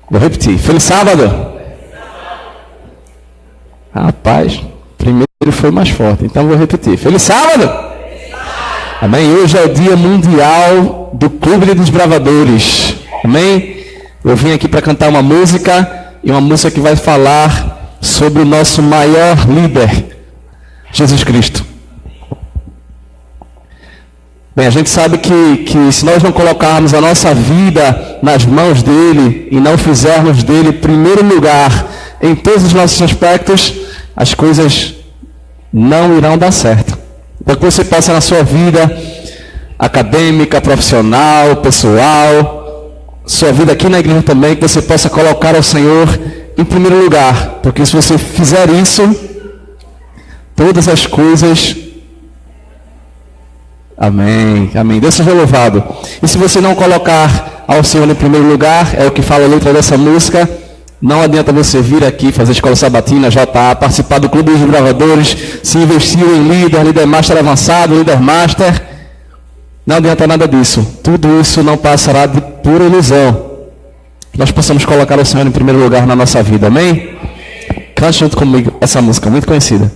Vou repetir. Feliz sábado. Rapaz, primeiro foi mais forte, então vou repetir. Feliz sábado. Amém? Hoje é o Dia Mundial do Clube de Desbravadores. Amém? Eu vim aqui para cantar uma música, e uma música que vai falar sobre o nosso maior líder, Jesus Cristo. Bem, a gente sabe que se nós não colocarmos a nossa vida nas mãos dele e não fizermos dele primeiro lugar em todos os nossos aspectos, as coisas não irão dar certo. Então que você possa na sua vida acadêmica, profissional, pessoal, sua vida aqui na igreja também, que você possa colocar o Senhor em primeiro lugar. Porque se você fizer isso, todas as coisas... Amém, amém. Deus seja louvado. E se você não colocar ao Senhor em primeiro lugar, é o que fala a letra dessa música, não adianta você vir aqui fazer escola sabatina, JA, participar do clube dos gravadores, se investir em líder master avançado, líder master. Não adianta nada disso. Tudo isso não passará de pura ilusão. Nós possamos colocar o Senhor em primeiro lugar na nossa vida, amém? Cante junto comigo essa música muito conhecida.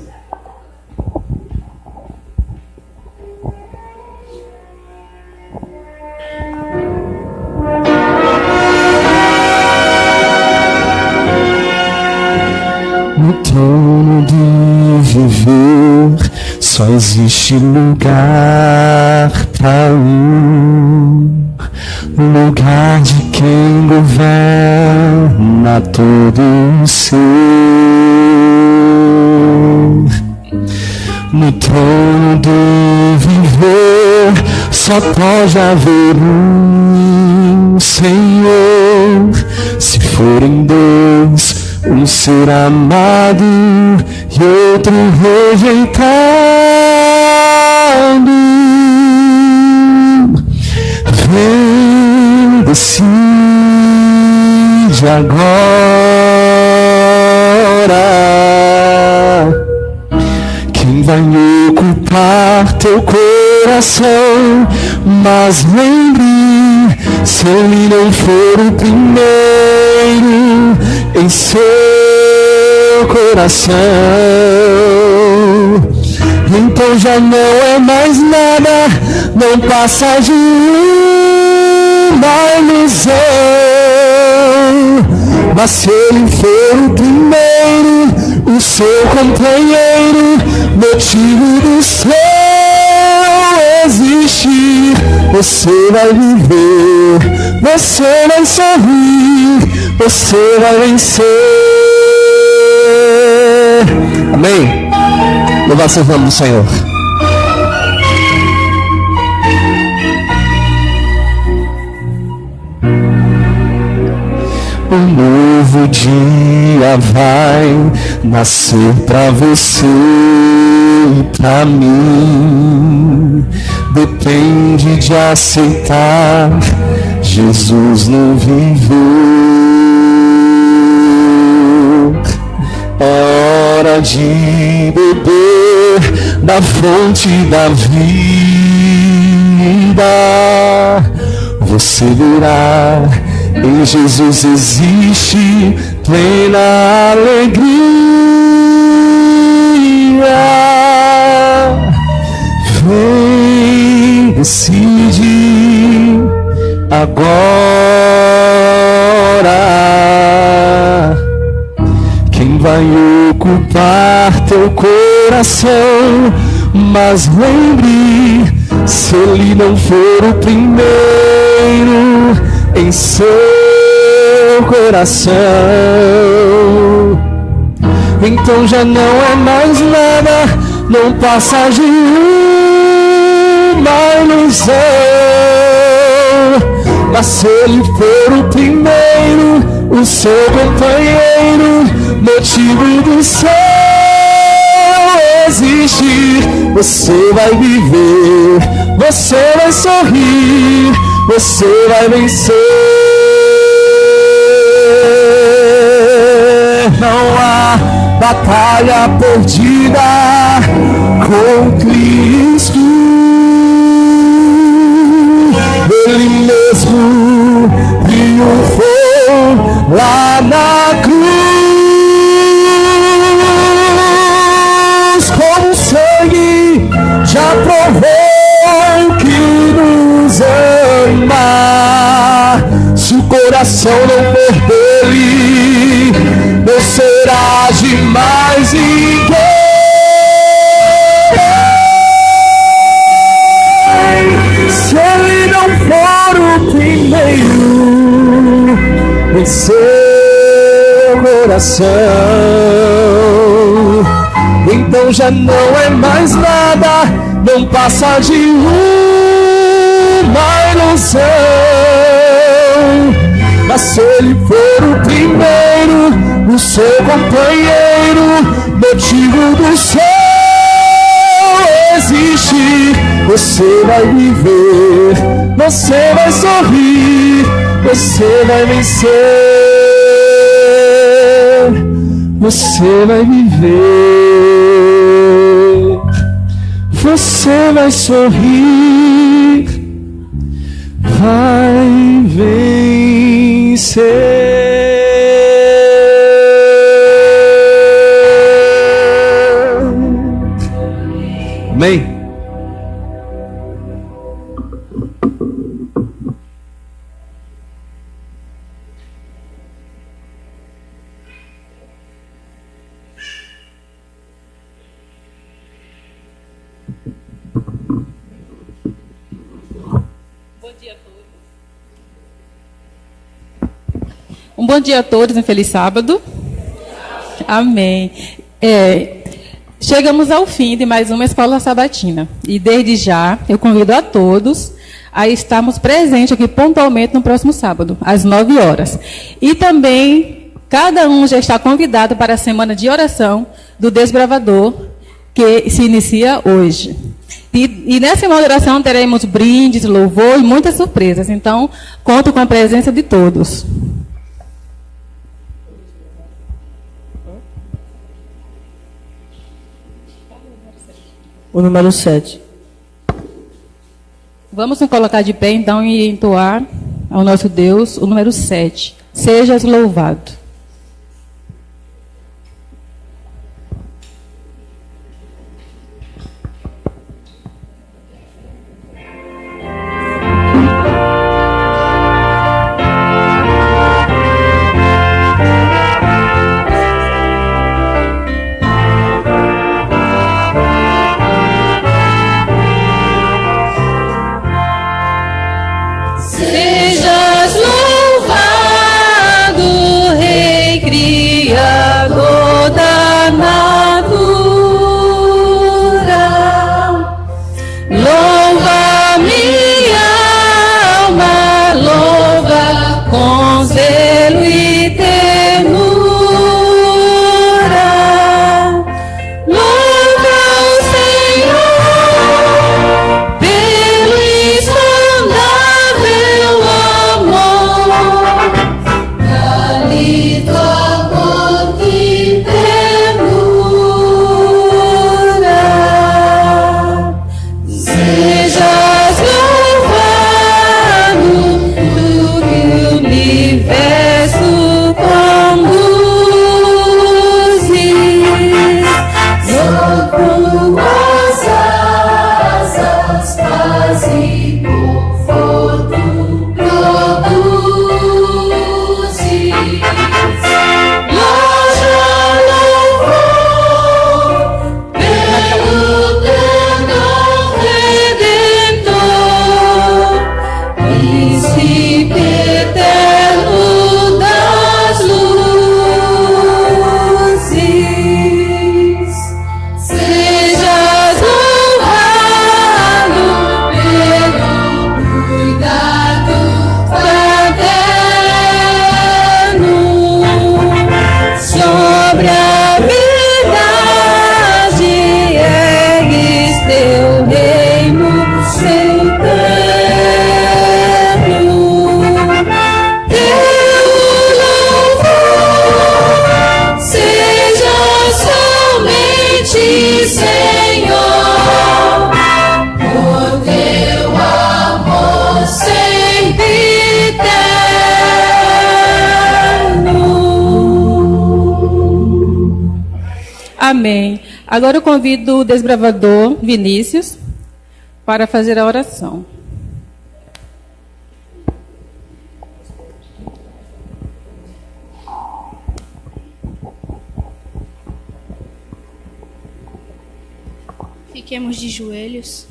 No trono de viver só existe lugar para lugar de quem governa todo o ser. No trono de viver só pode haver um Senhor. Se forem dois, um ser amado e outro rejeitado, vem, decide agora quem vai ocupar teu coração. Mas lembre, se ele não for o primeiro em seu coração, então já não é mais nada, não passa de uma ilusão. Mas se ele for o primeiro, o seu companheiro, motivo do seu existir, você vai viver, você vai sorrir, você vai vencer. Amém? Louvado seja o nome do Senhor. Um novo dia vai nascer pra você e pra mim. Depende de aceitar Jesus no viver. É hora de beber da fonte da vida. Você verá, em Jesus existe plena alegria. Vem, decide agora quem vai ocupar teu coração. Mas lembre, se ele não for o primeiro em seu coração, então já não é mais nada, não passa de uma ilusão. Mas se ele for o primeiro, o seu companheiro, motivo do seu existir, você vai viver, você vai sorrir, você vai vencer. Não há batalha perdida com Cristo. coração não for dele, não será de mais ninguém. Se ele não for o primeiro em seu coração, então já não é mais nada, não passa de uma ilusão. Mas se ele for o primeiro, o seu companheiro, motivo do seu existir, você vai viver, você vai sorrir, você vai vencer, você vai viver, você vai sorrir, vai vencer. Amém. Um bom dia a todos, um feliz sábado. Amém. Chegamos ao fim de mais uma escola sabatina. E desde já, eu convido a todos a estarmos presentes aqui pontualmente no próximo sábado, às 9 horas. E também, cada um já está convidado para a semana de oração do Desbravador, que se inicia hoje. E nessa semana de oração teremos brindes, louvor e muitas surpresas. Então, conto com a presença de todos. O número 7. Vamos nos colocar de pé, então, e entoar ao nosso Deus o número 7. Sejas louvado. Amém. Agora eu convido o desbravador Vinícius para fazer a oração. Fiquemos de joelhos.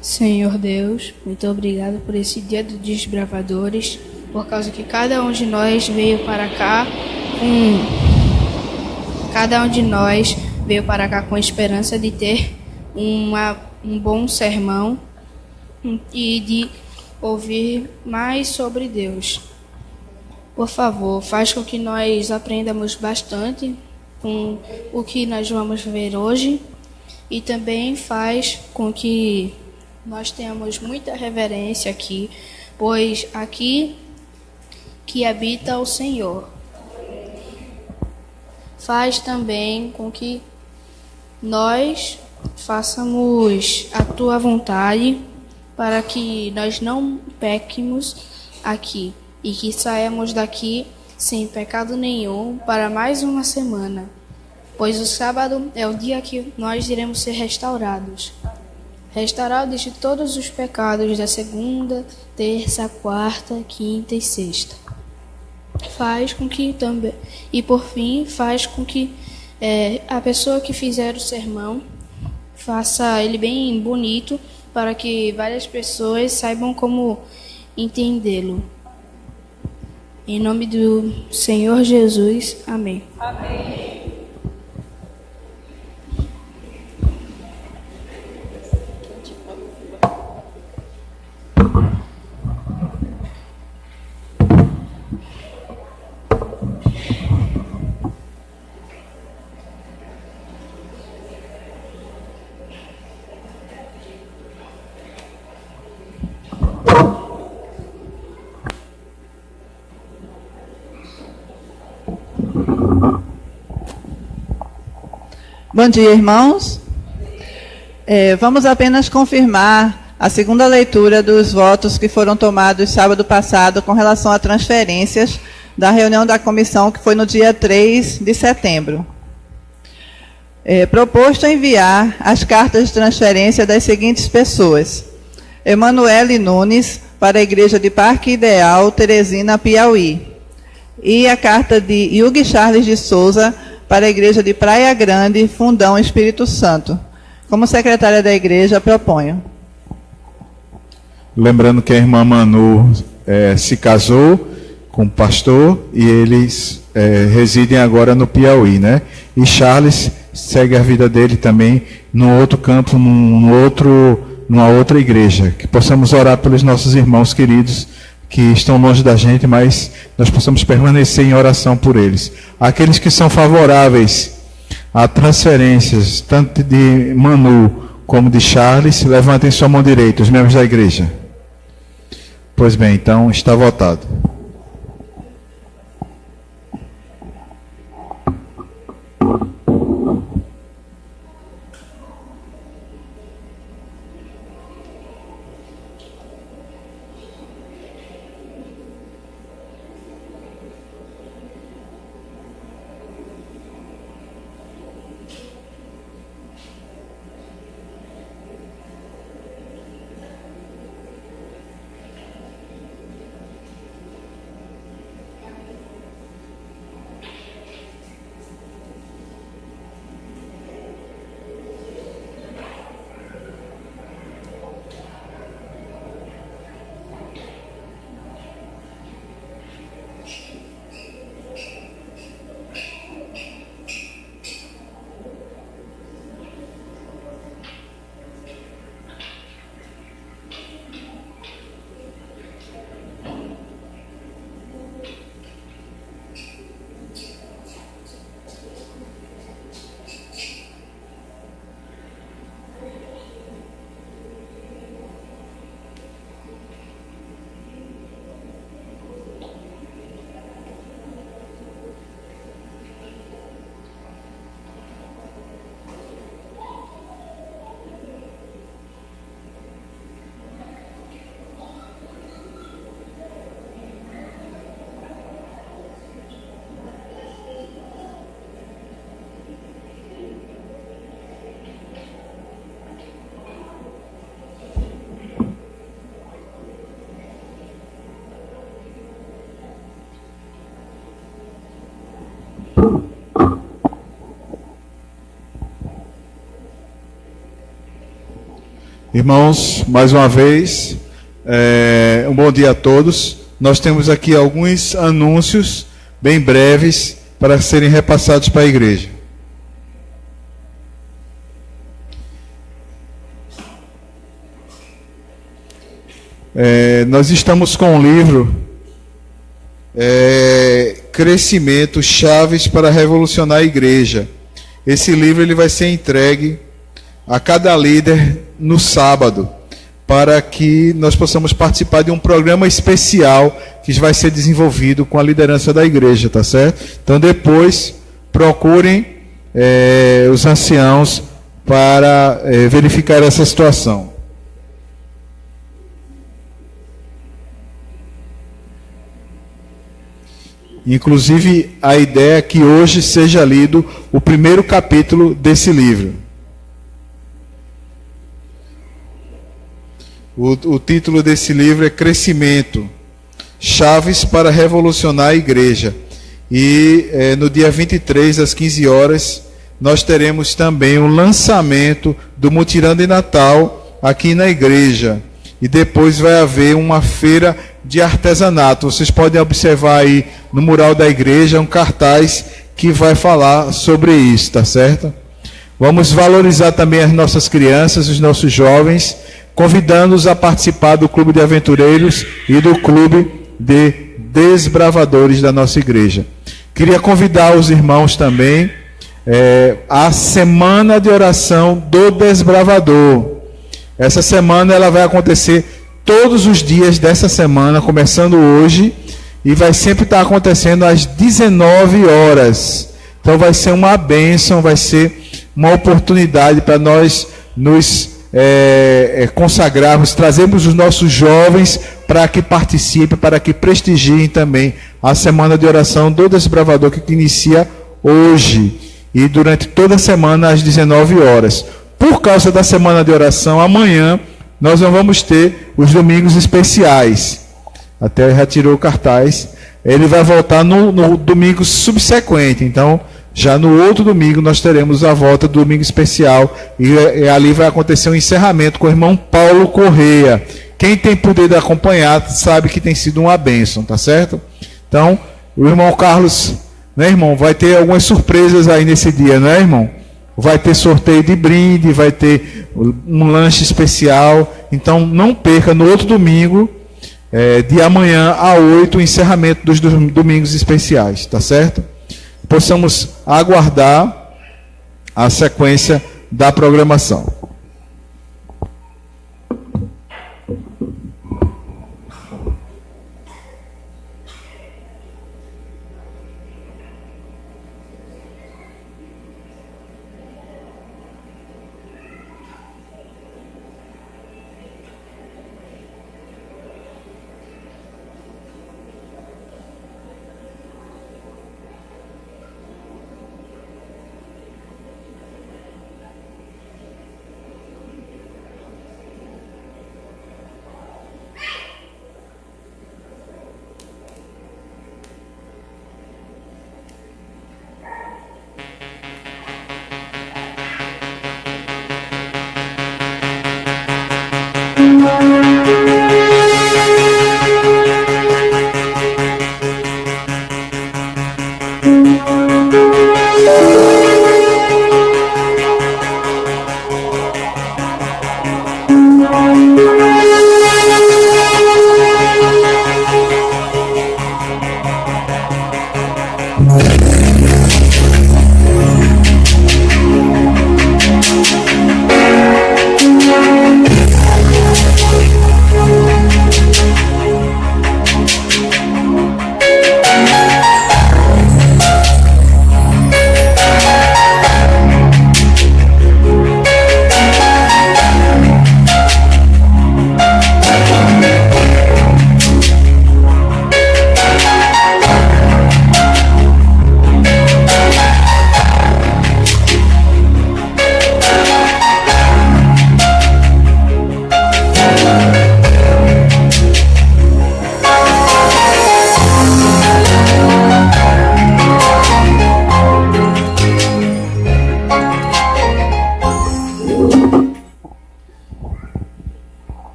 Senhor Deus, muito obrigado por esse dia dos desbravadores, por causa que cada um de nós veio para cá com esperança de ter um bom sermão e de ouvir mais sobre Deus. Por favor, faz com que nós aprendamos bastante com o que nós vamos ver hoje e também faz com que nós tenhamos muita reverência aqui, pois aqui que habita o Senhor. Faz também com que nós façamos a tua vontade para que nós não pequemos aqui e que saímos daqui sem pecado nenhum para mais uma semana, pois o sábado é o dia que nós iremos ser restaurados de todos os pecados da segunda, terça, quarta, quinta e sexta. Faz com que também, e por fim, faz com que a pessoa que fizer o sermão faça ele bem bonito para que várias pessoas saibam como entendê-lo. Em nome do Senhor Jesus, amém. Amém. Bom dia, irmãos. Vamos apenas confirmar a segunda leitura dos votos que foram tomados sábado passado com relação a transferências da reunião da comissão, que foi no dia 3 de setembro. Proposto enviar as cartas de transferência das seguintes pessoas: Emanuele Nunes, para a Igreja de Parque Ideal, Teresina, Piauí. E a carta de Yugi Charles de Souza, para a Igreja de Praia Grande, Fundão, Espírito Santo. Como secretária da igreja, proponho. Lembrando que a irmã Manu se casou com o pastor e eles residem agora no Piauí, né? E Charles segue a vida dele também num outro campo, numa outra igreja. Que possamos orar pelos nossos irmãos queridos que estão longe da gente, mas nós possamos permanecer em oração por eles. Aqueles que são favoráveis a transferências, tanto de Manu como de Charles, levantem sua mão direita, os membros da igreja. Pois bem, então está votado. Irmãos, mais uma vez, um bom dia a todos. Nós temos aqui alguns anúncios bem breves para serem repassados para a igreja. Nós estamos com um livro, Crescimento, Chaves para Revolucionar a Igreja. Esse livro ele vai ser entregue a cada líder no sábado, para que nós possamos participar de um programa especial que vai ser desenvolvido com a liderança da igreja, tá certo? Então depois procurem os anciãos para verificar essa situação. Inclusive, a ideia é que hoje seja lido o primeiro capítulo desse livro. O título desse livro é Crescimento, Chaves para Revolucionar a Igreja. E no dia 23, às 15 horas, nós teremos também o lançamento do mutirão de Natal aqui na igreja. E depois vai haver uma feira de artesanato. Vocês podem observar aí no mural da igreja um cartaz que vai falar sobre isso, tá certo? Vamos valorizar também as nossas crianças, os nossos jovens, convidando-os a participar do Clube de Aventureiros e do Clube de Desbravadores da nossa igreja. Queria convidar os irmãos também à Semana de Oração do Desbravador. Essa semana ela vai acontecer todos os dias dessa semana, começando hoje, e vai sempre estar acontecendo às 19 horas. Então vai ser uma bênção, vai ser uma oportunidade para nós nos consagrarmos, trazemos os nossos jovens para que participem, para que prestigiem também a Semana de Oração do Desbravador, que inicia hoje e durante toda a semana às 19 horas. Por causa da Semana de Oração, amanhã nós não vamos ter os domingos especiais. Até já tirou o cartaz. Ele vai voltar no domingo subsequente. Então, já no outro domingo nós teremos a volta do domingo especial e ali vai acontecer um encerramento com o irmão Paulo Correia. Quem tem poder acompanhar sabe que tem sido uma bênção, tá certo? Então, o irmão Carlos, né, irmão, vai ter algumas surpresas aí nesse dia, não é, irmão? Vai ter sorteio de brinde, vai ter um lanche especial. Então, não perca no outro domingo, de amanhã a 8, o encerramento dos domingos especiais, tá certo? Possamos aguardar a sequência da programação.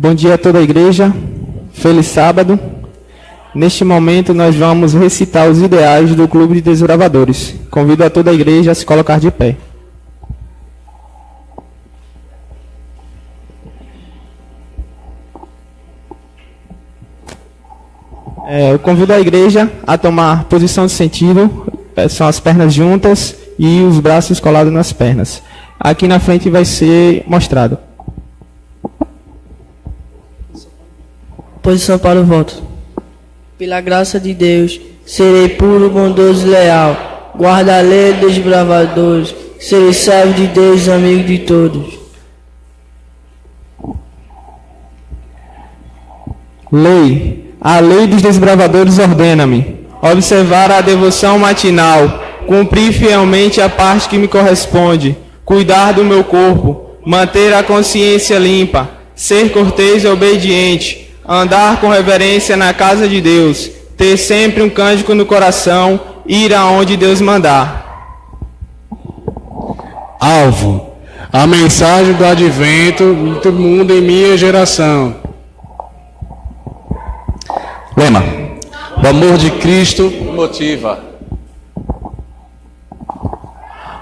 Bom dia a toda a igreja. Feliz sábado. Neste momento nós vamos recitar os ideais do Clube de Desbravadores. Convido a toda a igreja a se colocar de pé. Eu convido a igreja a tomar posição de sentido, são as pernas juntas e os braços colados nas pernas. Aqui na frente vai ser mostrado. Posição para o voto. Pela graça de Deus, serei puro, bondoso e leal. Guarda a lei dos desbravadores. Serei servo de Deus, amigo de todos. Lei. A lei dos desbravadores ordena-me observar a devoção matinal, cumprir fielmente a parte que me corresponde, cuidar do meu corpo, manter a consciência limpa, ser cortês e obediente, andar com reverência na casa de Deus, ter sempre um cântico no coração, ir aonde Deus mandar. Alvo. A mensagem do advento do mundo em minha geração. Lema. O amor de Cristo motiva.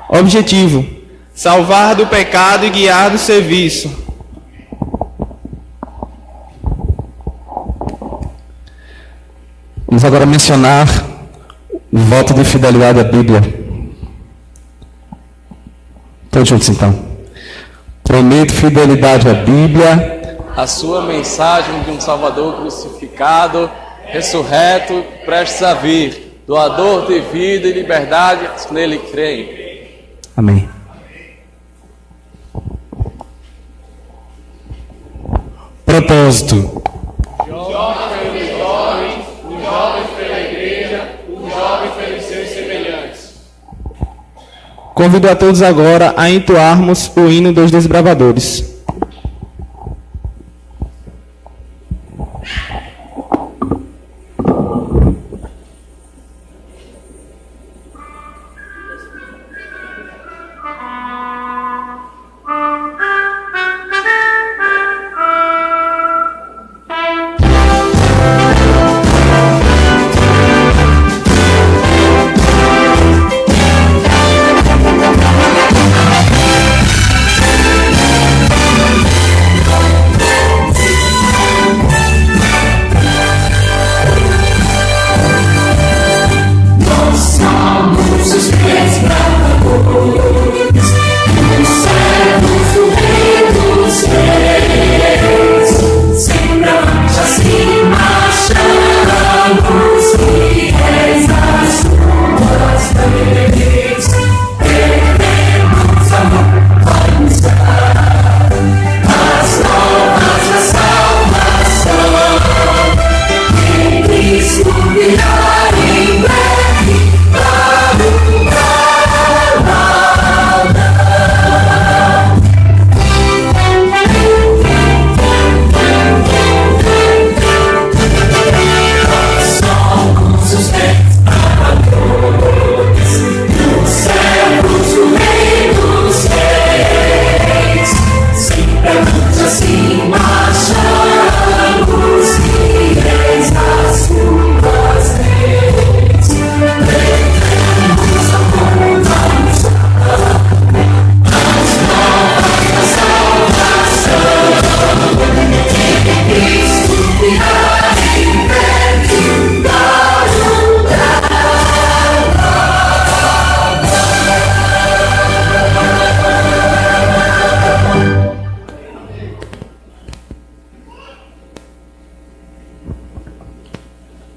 Objetivo. Salvar do pecado e guiar do serviço. Vamos agora mencionar o voto de fidelidade à Bíblia. Todos juntos então. Prometo fidelidade à Bíblia, a sua mensagem de um Salvador crucificado, ressurreto, prestes a vir, doador de vida e liberdade, que nele creem. Amém. Propósito. Jovem pelos jovens, um jovem pela igreja, um jovem pelos seus semelhantes. Convido a todos agora a entoarmos o hino dos desbravadores.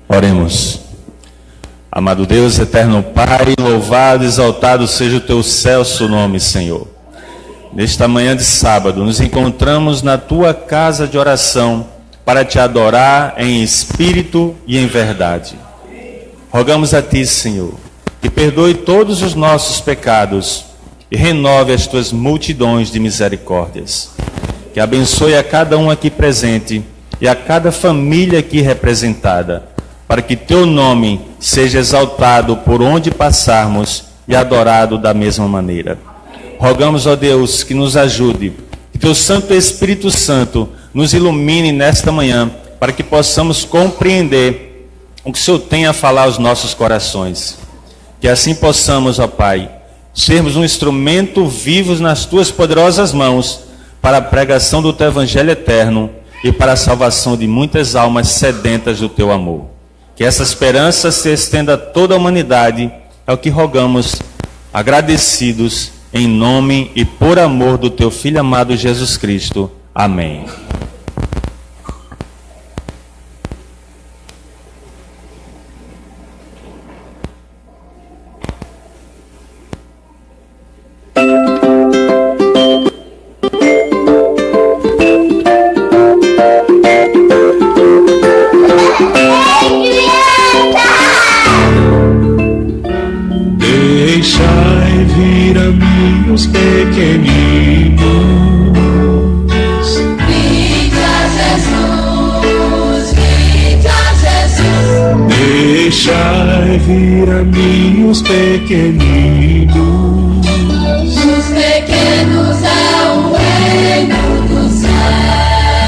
Oremos. Amado Deus, eterno Pai, louvado e exaltado seja o teu excelso nome, Senhor. Nesta manhã de sábado, nos encontramos na tua casa de oração para te adorar em espírito e em verdade. Rogamos a ti, Senhor, que perdoe todos os nossos pecados e renove as tuas multidões de misericórdias. Que abençoe a cada um aqui presente e a cada família aqui representada, para que teu nome seja exaltado por onde passarmos e adorado da mesma maneira. Rogamos, ó Deus, que nos ajude, que teu Santo Espírito Santo nos ilumine nesta manhã, para que possamos compreender o que o Senhor tem a falar aos nossos corações. Que assim possamos, ó Pai, sermos um instrumento vivos nas Tuas poderosas mãos, para a pregação do Teu Evangelho eterno e para a salvação de muitas almas sedentas do Teu amor. Que essa esperança se estenda a toda a humanidade, é o que rogamos, agradecidos, em nome e por amor do Teu Filho amado Jesus Cristo. Amém. Deixai vir a mim os pequeninos. Vinde a Jesus, vinde a Jesus. Deixai vir a mim os pequeninos. Os pequenos é o reino dos céus.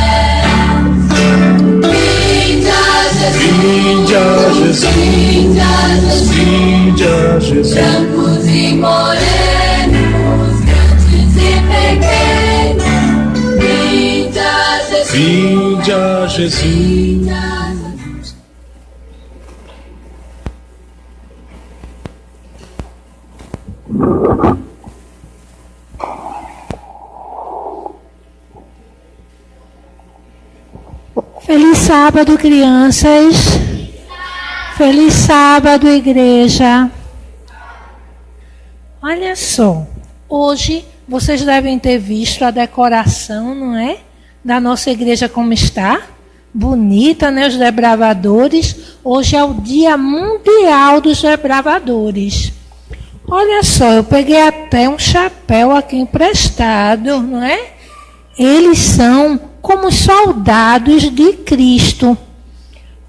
Vinde a Jesus, Vinde a Jesus, vinde a Jesus. vinde a Jesus. Brancos e morenos, grandes e pequenos, vinde a Jesus. Vinde a Jesus. Vinde a Jesus. Feliz sábado, crianças. Feliz sábado, igreja. Olha só, hoje vocês devem ter visto a decoração, não é? Da nossa igreja como está. Bonita, né? Os desbravadores. Hoje é o Dia Mundial dos Desbravadores. Olha só, eu peguei até um chapéu aqui emprestado, não é? Eles são como soldados de Cristo.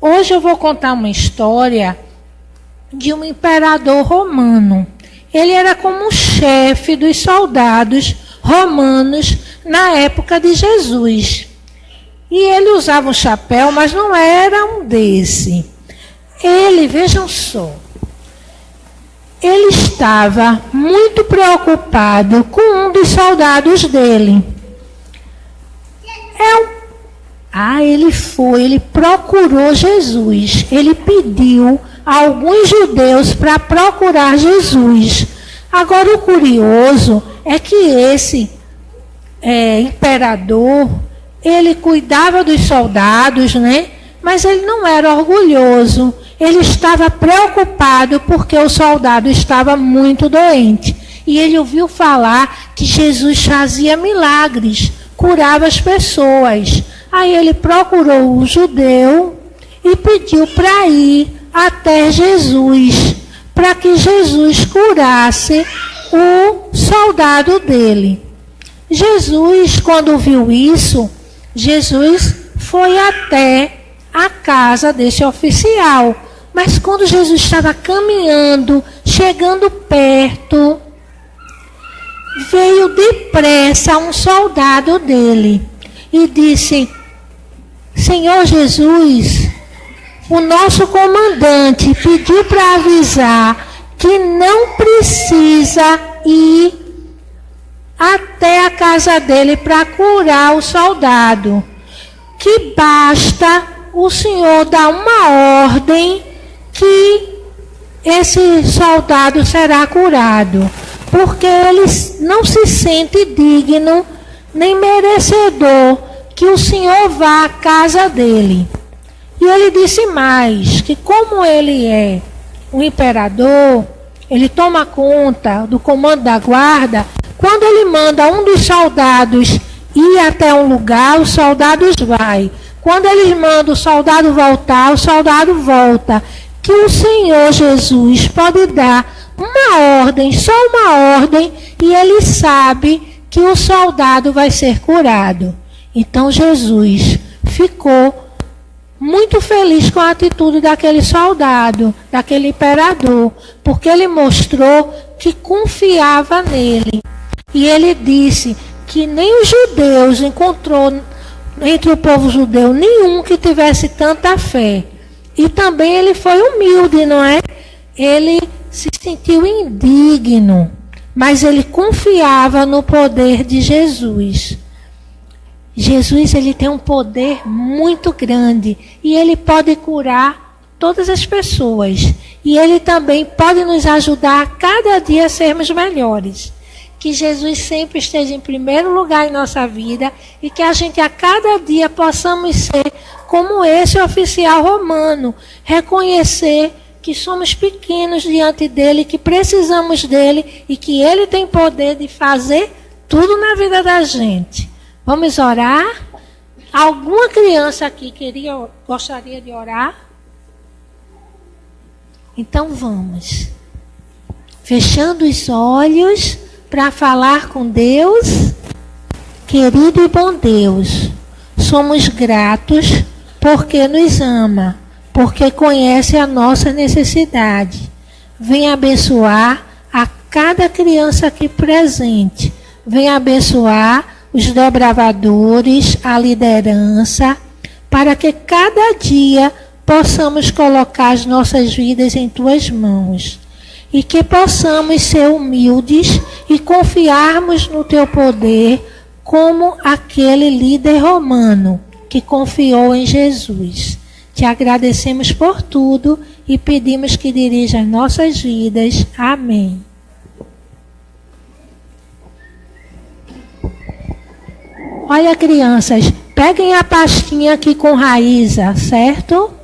Hoje eu vou contar uma história de um imperador romano. Ele era como chefe dos soldados romanos na época de Jesus. E ele usava um chapéu, mas não era um desse. Ele, vejam só, ele estava muito preocupado com um dos soldados dele. Ele procurou Jesus. Ele pediu a alguns judeus para procurar Jesus. Agora, o curioso é que esse imperador, ele cuidava dos soldados, né? Mas ele não era orgulhoso. Ele estava preocupado porque o soldado estava muito doente. E ele ouviu falar que Jesus fazia milagres, curava as pessoas. Aí ele procurou o judeu e pediu para ir até Jesus, para que Jesus curasse o soldado dele. Jesus, quando viu isso, Jesus foi até a casa desse oficial. Mas quando Jesus estava caminhando, chegando perto, veio depressa um soldado dele e disse: Senhor Jesus, o nosso comandante pediu para avisar que não precisa ir até a casa dele para curar o soldado, que basta o Senhor dar uma ordem que esse soldado será curado, porque ele não se sente digno nem merecedor que o Senhor vá à casa dele. E ele disse mais, que como ele é o imperador, ele toma conta do comando da guarda. Quando ele manda um dos soldados ir até um lugar, os soldados vai. Quando ele manda o soldado voltar, o soldado volta. Que o Senhor Jesus pode dar uma ordem, só uma ordem, e ele sabe que o soldado vai ser curado. Então Jesus ficou muito feliz com a atitude daquele soldado, daquele imperador, porque ele mostrou que confiava nele. E ele disse que nem os judeus encontrou entre o povo judeu nenhum que tivesse tanta fé. E também ele foi humilde, não é? Ele se sentiu indigno, mas ele confiava no poder de Jesus. Jesus, ele tem um poder muito grande e ele pode curar todas as pessoas. E ele também pode nos ajudar a cada dia a sermos melhores. Que Jesus sempre esteja em primeiro lugar em nossa vida e que a gente a cada dia possamos ser como esse oficial romano, reconhecer que somos pequenos diante dele, que precisamos dele e que ele tem poder de fazer tudo na vida da gente. Vamos orar? Alguma criança aqui gostaria de orar? Então vamos. Fechando os olhos para falar com Deus. Querido e bom Deus, somos gratos porque nos ama, porque conhece a nossa necessidade. Venha abençoar a cada criança aqui presente. Venha abençoar os dobravadores, a liderança, para que cada dia possamos colocar as nossas vidas em tuas mãos. E que possamos ser humildes e confiarmos no teu poder, como aquele líder romano que confiou em Jesus. Te agradecemos por tudo e pedimos que dirija as nossas vidas. Amém. Olha, crianças, peguem a pastinha aqui com Raíza, certo?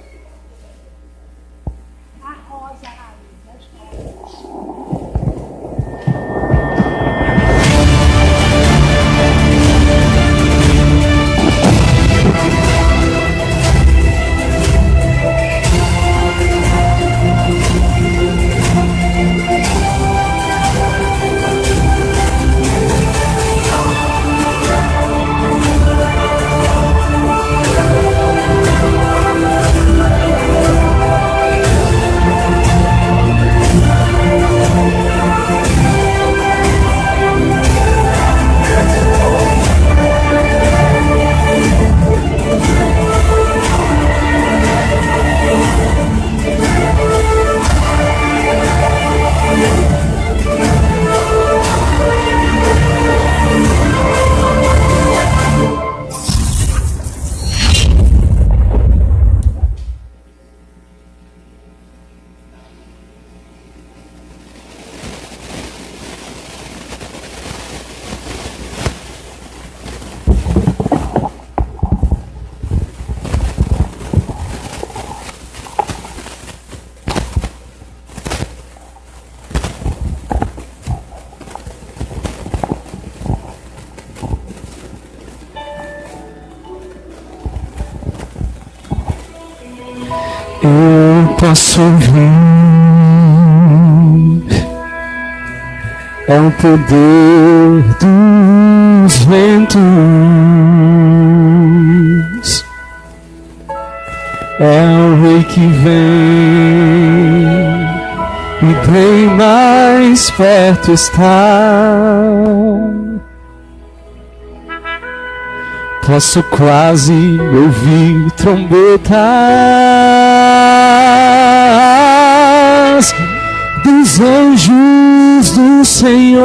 Eu posso ouvir, é o poder dos ventos, é o rei que vem e bem mais perto está. Posso quase ouvir trombetas dos anjos do Senhor.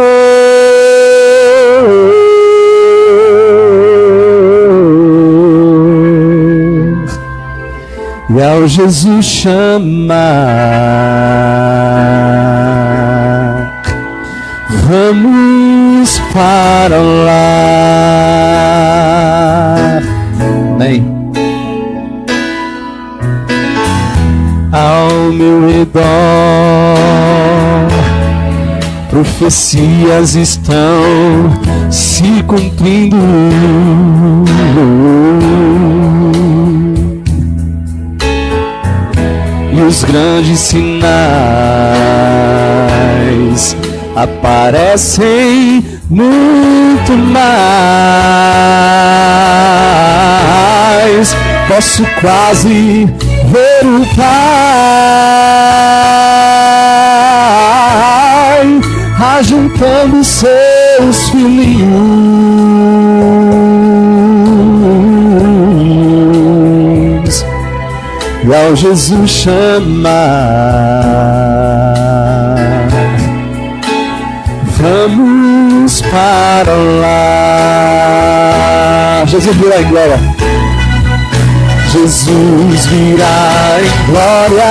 E ao Jesus chamar, vamos para lá. Amém. Ao meu redor, profecias estão se cumprindo. E os grandes sinais aparecem muito mais. Posso quase ver o Pai ajuntando seus filhinhos e ao Jesus chamar, vamos para lá. Jesus virá em glória. Jesus virá em glória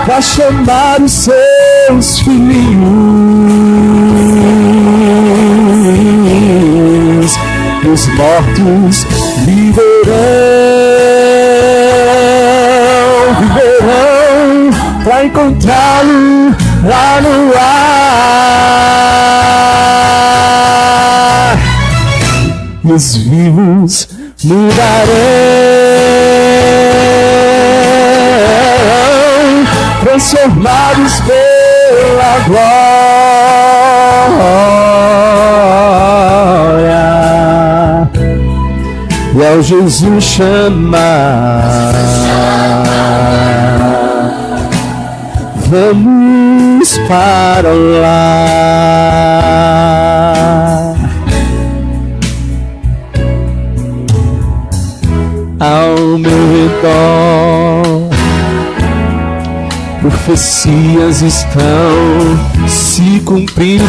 para chamar os seus filhinhos. Os mortos viverão para encontrá-lo lá no ar. E os vivos mudarão, transformados pela glória. E ao Jesus chamar, vamos para lá. Ao meu redor, profecias estão se cumprindo.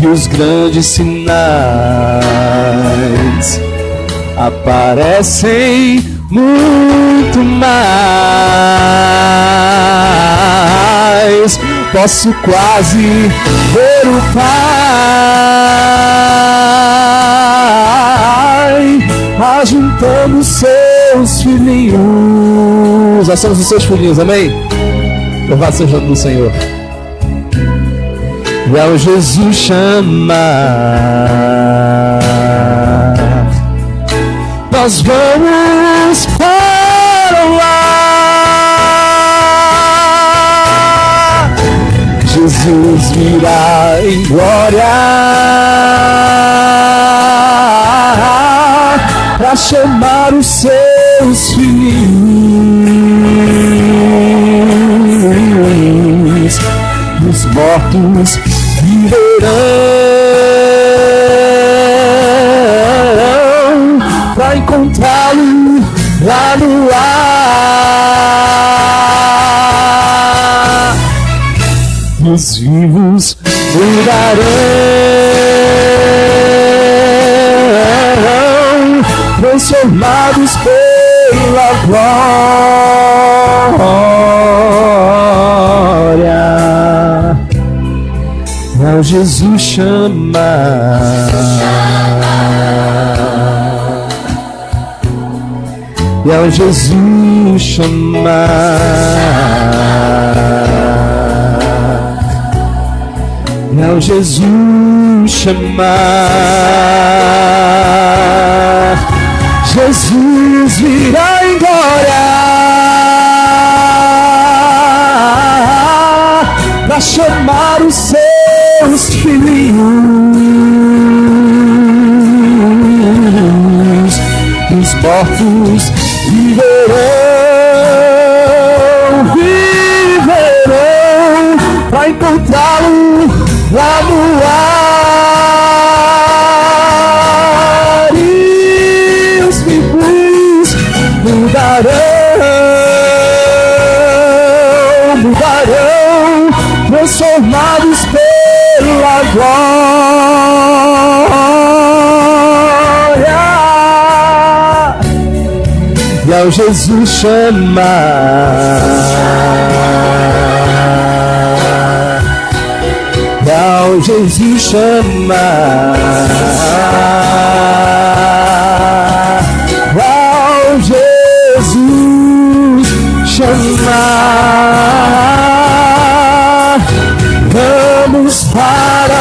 E os grandes sinais aparecem muito mais. Posso quase ver o Pai ajuntando seus filhinhos. Nós somos os seus filhinhos, amém? Louvado seja o nome do Senhor. E ao Jesus chamar, nós vamos para lá. Jesus virá em glória para chamar os seus filhos. Os mortos viverão para encontrá-lo lá no ar. Os vivos mudarão, transformados pela glória. Ao Jesus chamar, e ao Jesus chamar, e ao Jesus chamar, Jesus virá em glória para chamar os seus filhinhos. Os mortos viverão para encontrá-lo lá no ar. E os vivos mudarão, transformados pela glória. E ao Jesus chamar, e ao Jesus chamar, ao Jesus chamar, vamos para lá.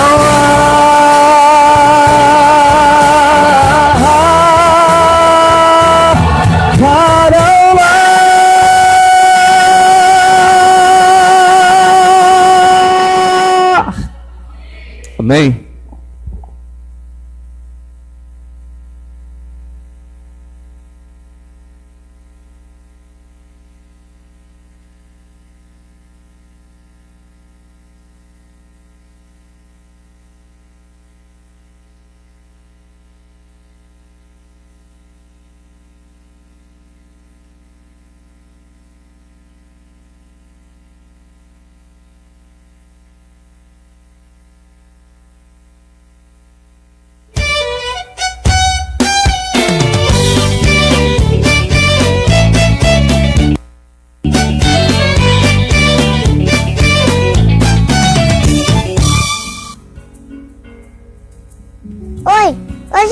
Amém?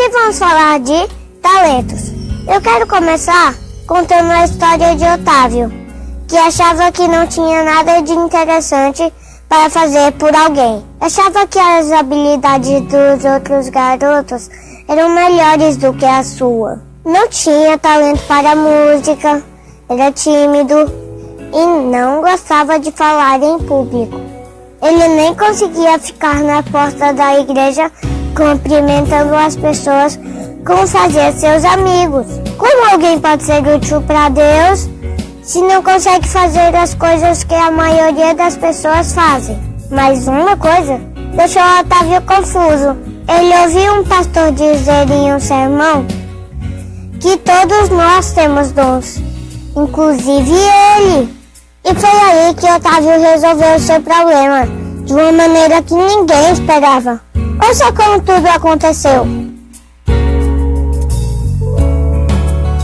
Hoje vamos falar de talentos. Eu quero começar contando a história de Otávio, que achava que não tinha nada de interessante para fazer por alguém. Achava que as habilidades dos outros garotos eram melhores do que a sua. Não tinha talento para música, era tímido e não gostava de falar em público. Ele nem conseguia ficar na porta da igreja cumprimentando as pessoas como fazia seus amigos. Como alguém pode ser útil para Deus se não consegue fazer as coisas que a maioria das pessoas fazem? Mas uma coisa deixou Otávio confuso. Ele ouviu um pastor dizer em um sermão que todos nós temos dons, inclusive ele. E foi aí que Otávio resolveu o seu problema, de uma maneira que ninguém esperava. Ouça como tudo aconteceu.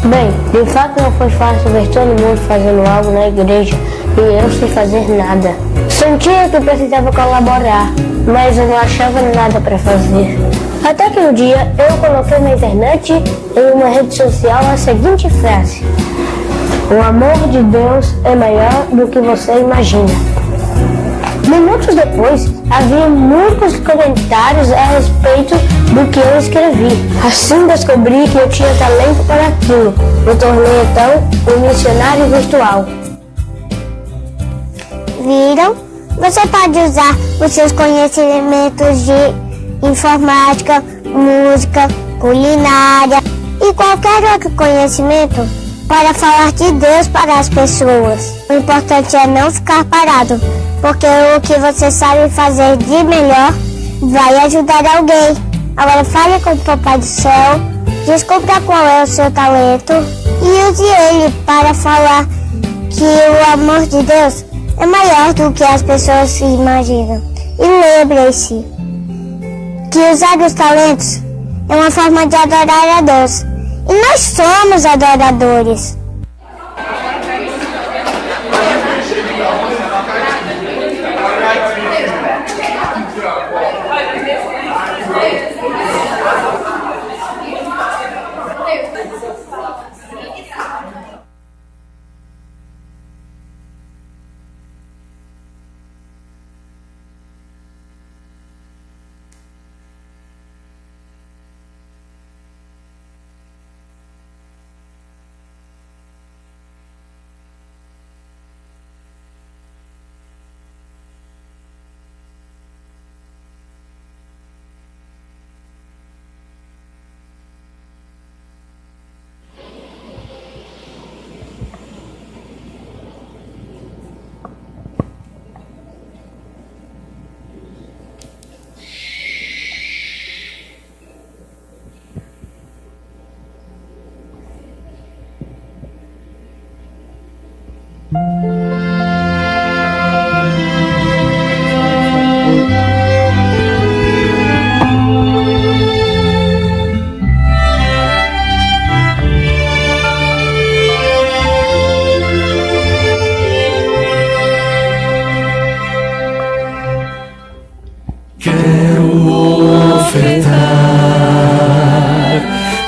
Bem, de fato não foi fácil ver todo mundo fazendo algo na igreja e eu sem fazer nada. Sentia que precisava colaborar, mas eu não achava nada para fazer. Até que um dia eu coloquei na internet, em uma rede social, a seguinte frase: o amor de Deus é maior do que você imagina. Minutos depois, havia muitos comentários a respeito do que eu escrevi. Assim descobri que eu tinha talento para aquilo. Me tornei então um missionário virtual. Viram? Você pode usar os seus conhecimentos de informática, música, culinária e qualquer outro conhecimento para falar de Deus para as pessoas. O importante é não ficar parado, porque o que você sabe fazer de melhor vai ajudar alguém. Agora fale com o Papai do Céu, descubra qual é o seu talento e use ele para falar que o amor de Deus é maior do que as pessoas se imaginam. E lembre-se que usar os talentos é uma forma de adorar a Deus. E nós somos adoradores.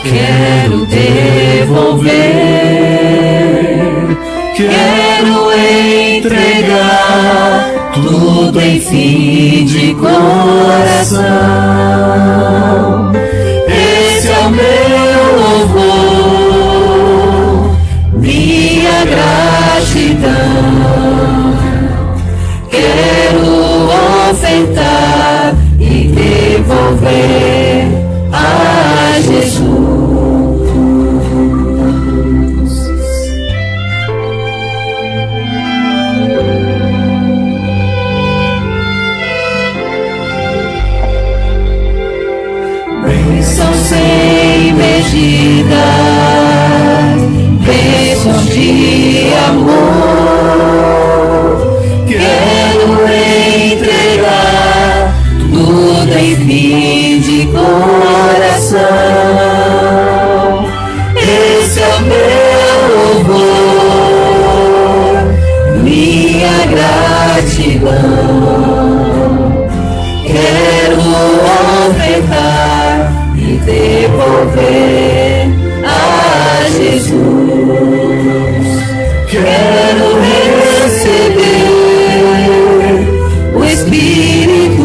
Quero devolver, quero entregar tudo em fim de coração. Esse é o meu louvor, minha gratidão. Quero ofertar e devolver a Jesus. Bênçãos sem medida, bênçãos de amor. Quero entregar tudo em fim de coração. Esse é o meu louvor, minha gratidão. Quero ofertar e devolver Espírito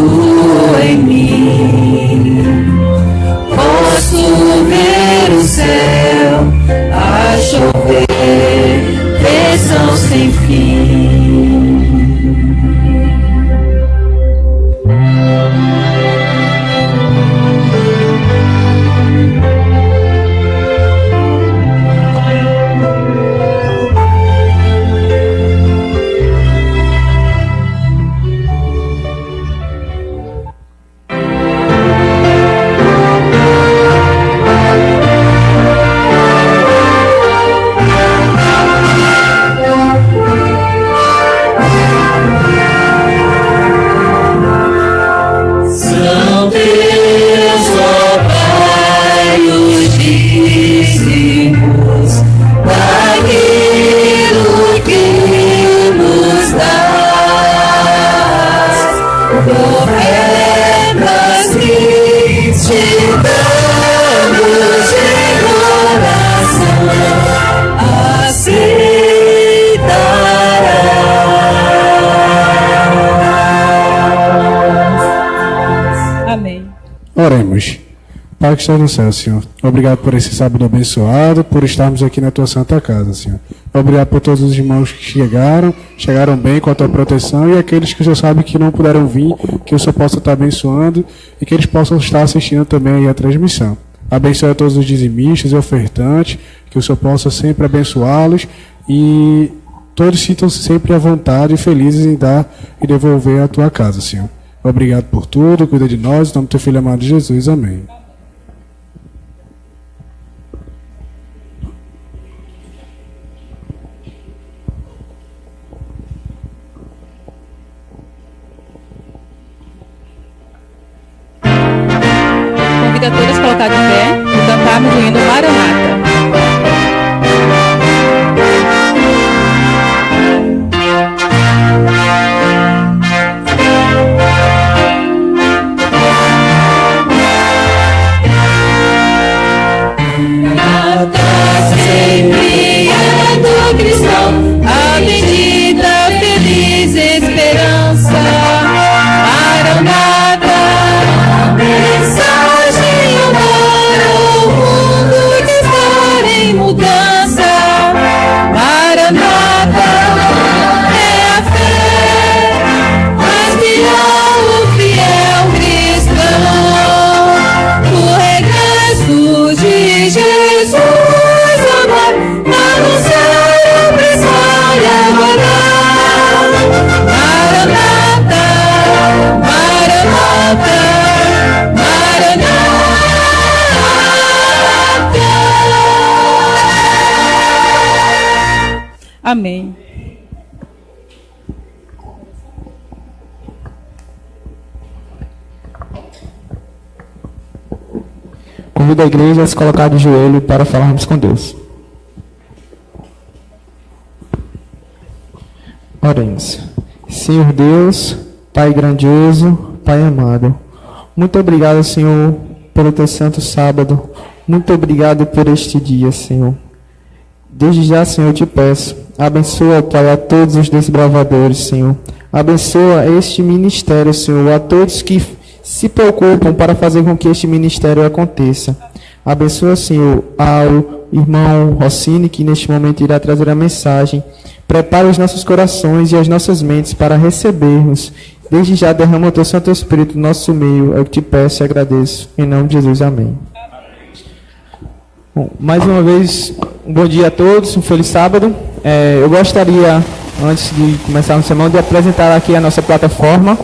em mim. Posso ver o céu a chover, bênçãos sem fim. Oremos. Pai que estás no céu, Senhor. Obrigado por esse sábado abençoado, por estarmos aqui na tua santa casa, Senhor. Obrigado por todos os irmãos que chegaram bem com a tua proteção, e aqueles que o Senhor sabe que não puderam vir, que o Senhor possa estar abençoando e que eles possam estar assistindo também aí a transmissão. Abençoe a todos os dizimistas e ofertantes, que o Senhor possa sempre abençoá-los e todos sintam-se sempre à vontade e felizes em dar e devolver a tua casa, Senhor. Obrigado por tudo, cuida de nós, em nome do teu filho amado Jesus, amém. Convido a todos a colocar de pé e cantarmos o hino Maranata. A bendita, feliz esperança. Maranata, mensagem agora ao mundo que está em mudança. Maranata, é a fé, mais fiel, fiel cristão. O regresso de Jesus, amor, anunciar. Amém. Convido a igreja a se colocar de joelho para falarmos com Deus. Oremos. Senhor Deus, Pai grandioso, Pai amado, muito obrigado, Senhor, pelo teu santo sábado. Muito obrigado por este dia, Senhor. Desde já, Senhor, eu te peço, abençoa, Pai, a todos os desbravadores, Senhor. Abençoa este ministério, Senhor, a todos que se preocupam para fazer com que este ministério aconteça. Abençoa, Senhor, ao irmão Rossini, que neste momento irá trazer a mensagem. Prepara os nossos corações e as nossas mentes para recebermos. Desde já derrama o teu Santo Espírito no nosso meio. É o que te peço e agradeço. Em nome de Jesus, amém. Bom, mais uma vez, um bom dia a todos, um feliz sábado. Eu gostaria, antes de começar a semana, de apresentar aqui a nossa plataforma,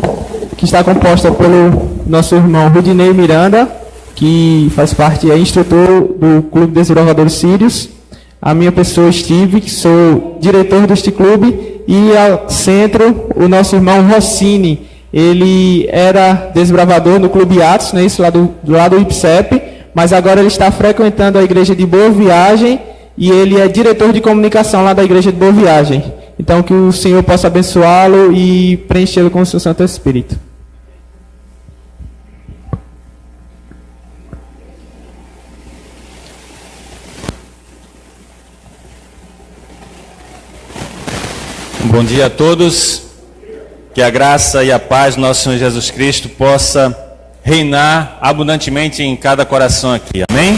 que está composta pelo nosso irmão Rudinei Miranda, que faz parte, é instrutor do Clube Desbravadores Sírios. A minha pessoa, Steve, que sou diretor deste clube, e ao centro, o nosso irmão Rossini. Ele era desbravador no Clube Atos, né, isso lá do lado do IPSEP, mas agora ele está frequentando a igreja de Boa Viagem e ele é diretor de comunicação lá da igreja de Boa Viagem. Então, que o Senhor possa abençoá-lo e preenchê-lo com o seu Santo Espírito. Bom dia a todos. Que a graça e a paz do nosso Senhor Jesus Cristo possa reinar abundantemente em cada coração aqui. Amém?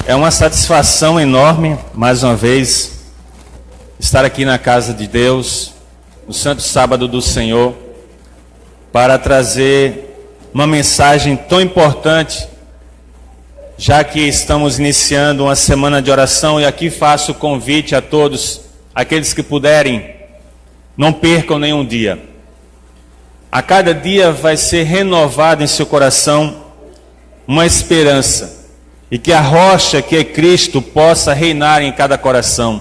É uma satisfação enorme, mais uma vez, estar aqui na casa de Deus, no Santo Sábado do Senhor, para trazer uma mensagem tão importante, já que estamos iniciando uma semana de oração, e aqui faço o convite a todos, aqueles que puderem, não percam nenhum dia. A cada dia vai ser renovada em seu coração uma esperança, e que a rocha que é Cristo possa reinar em cada coração.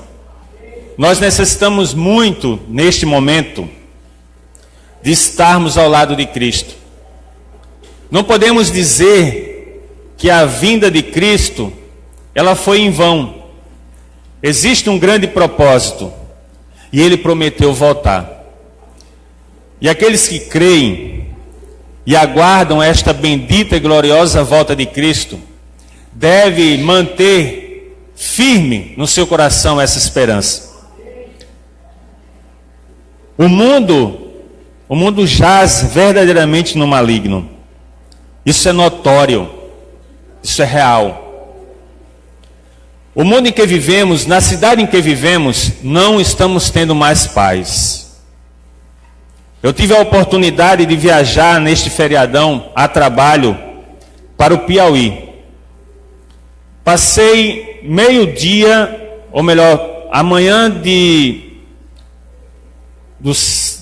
Nós necessitamos muito, neste momento, de estarmos ao lado de Cristo. Não podemos dizer que a vinda de Cristo, ela foi em vão. Existe um grande propósito, e Ele prometeu voltar. E aqueles que creem e aguardam esta bendita e gloriosa volta de Cristo, devem manter firme no seu coração essa esperança. O mundo jaz verdadeiramente no maligno. Isso é notório, isso é real. O mundo em que vivemos, na cidade em que vivemos, não estamos tendo mais paz. Eu tive a oportunidade de viajar neste feriadão a trabalho para o Piauí. Passei meio-dia, ou melhor, amanhã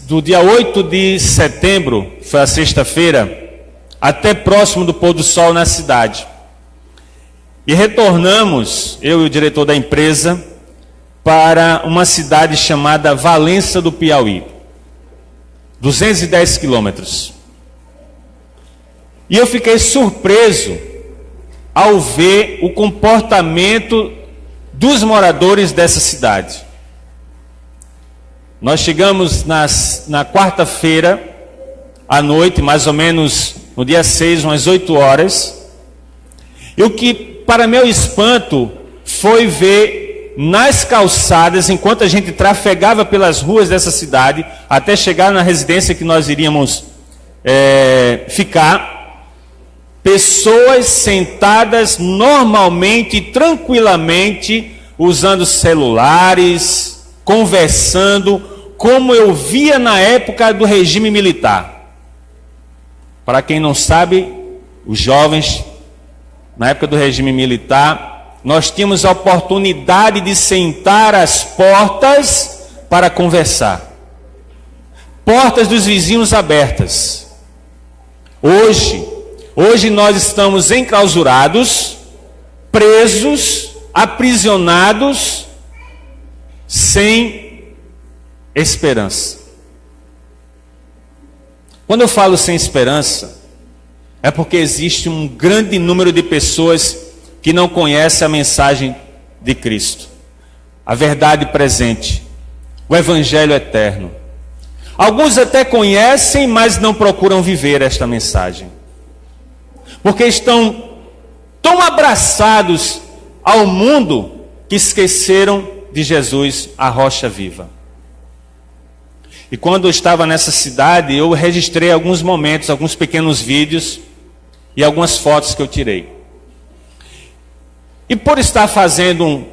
do dia 8 de setembro, foi a sexta-feira, até próximo do pôr do sol na cidade. E retornamos, eu e o diretor da empresa, para uma cidade chamada Valença do Piauí. 210 quilômetros. E eu fiquei surpreso ao ver o comportamento dos moradores dessa cidade. Nós chegamos na quarta-feira à noite, mais ou menos no dia 6, umas 8 horas. E o que, para meu espanto, foi ver nas calçadas, enquanto a gente trafegava pelas ruas dessa cidade, até chegar na residência que nós iríamos ficar, pessoas sentadas normalmente, tranquilamente, usando celulares, conversando, como eu via na época do regime militar. Para quem não sabe, os jovens, na época do regime militar, nós tínhamos a oportunidade de sentar às portas para conversar. Portas dos vizinhos abertas. Hoje nós estamos enclausurados, presos, aprisionados, sem esperança. Quando eu falo sem esperança, é porque existe um grande número de pessoas que não conhece a mensagem de Cristo, a verdade presente, o Evangelho eterno. Alguns até conhecem, mas não procuram viver esta mensagem, porque estão tão abraçados ao mundo que esqueceram de Jesus, a rocha viva. E quando eu estava nessa cidade, eu registrei alguns momentos, alguns pequenos vídeos e algumas fotos que eu tirei. E por estar fazendo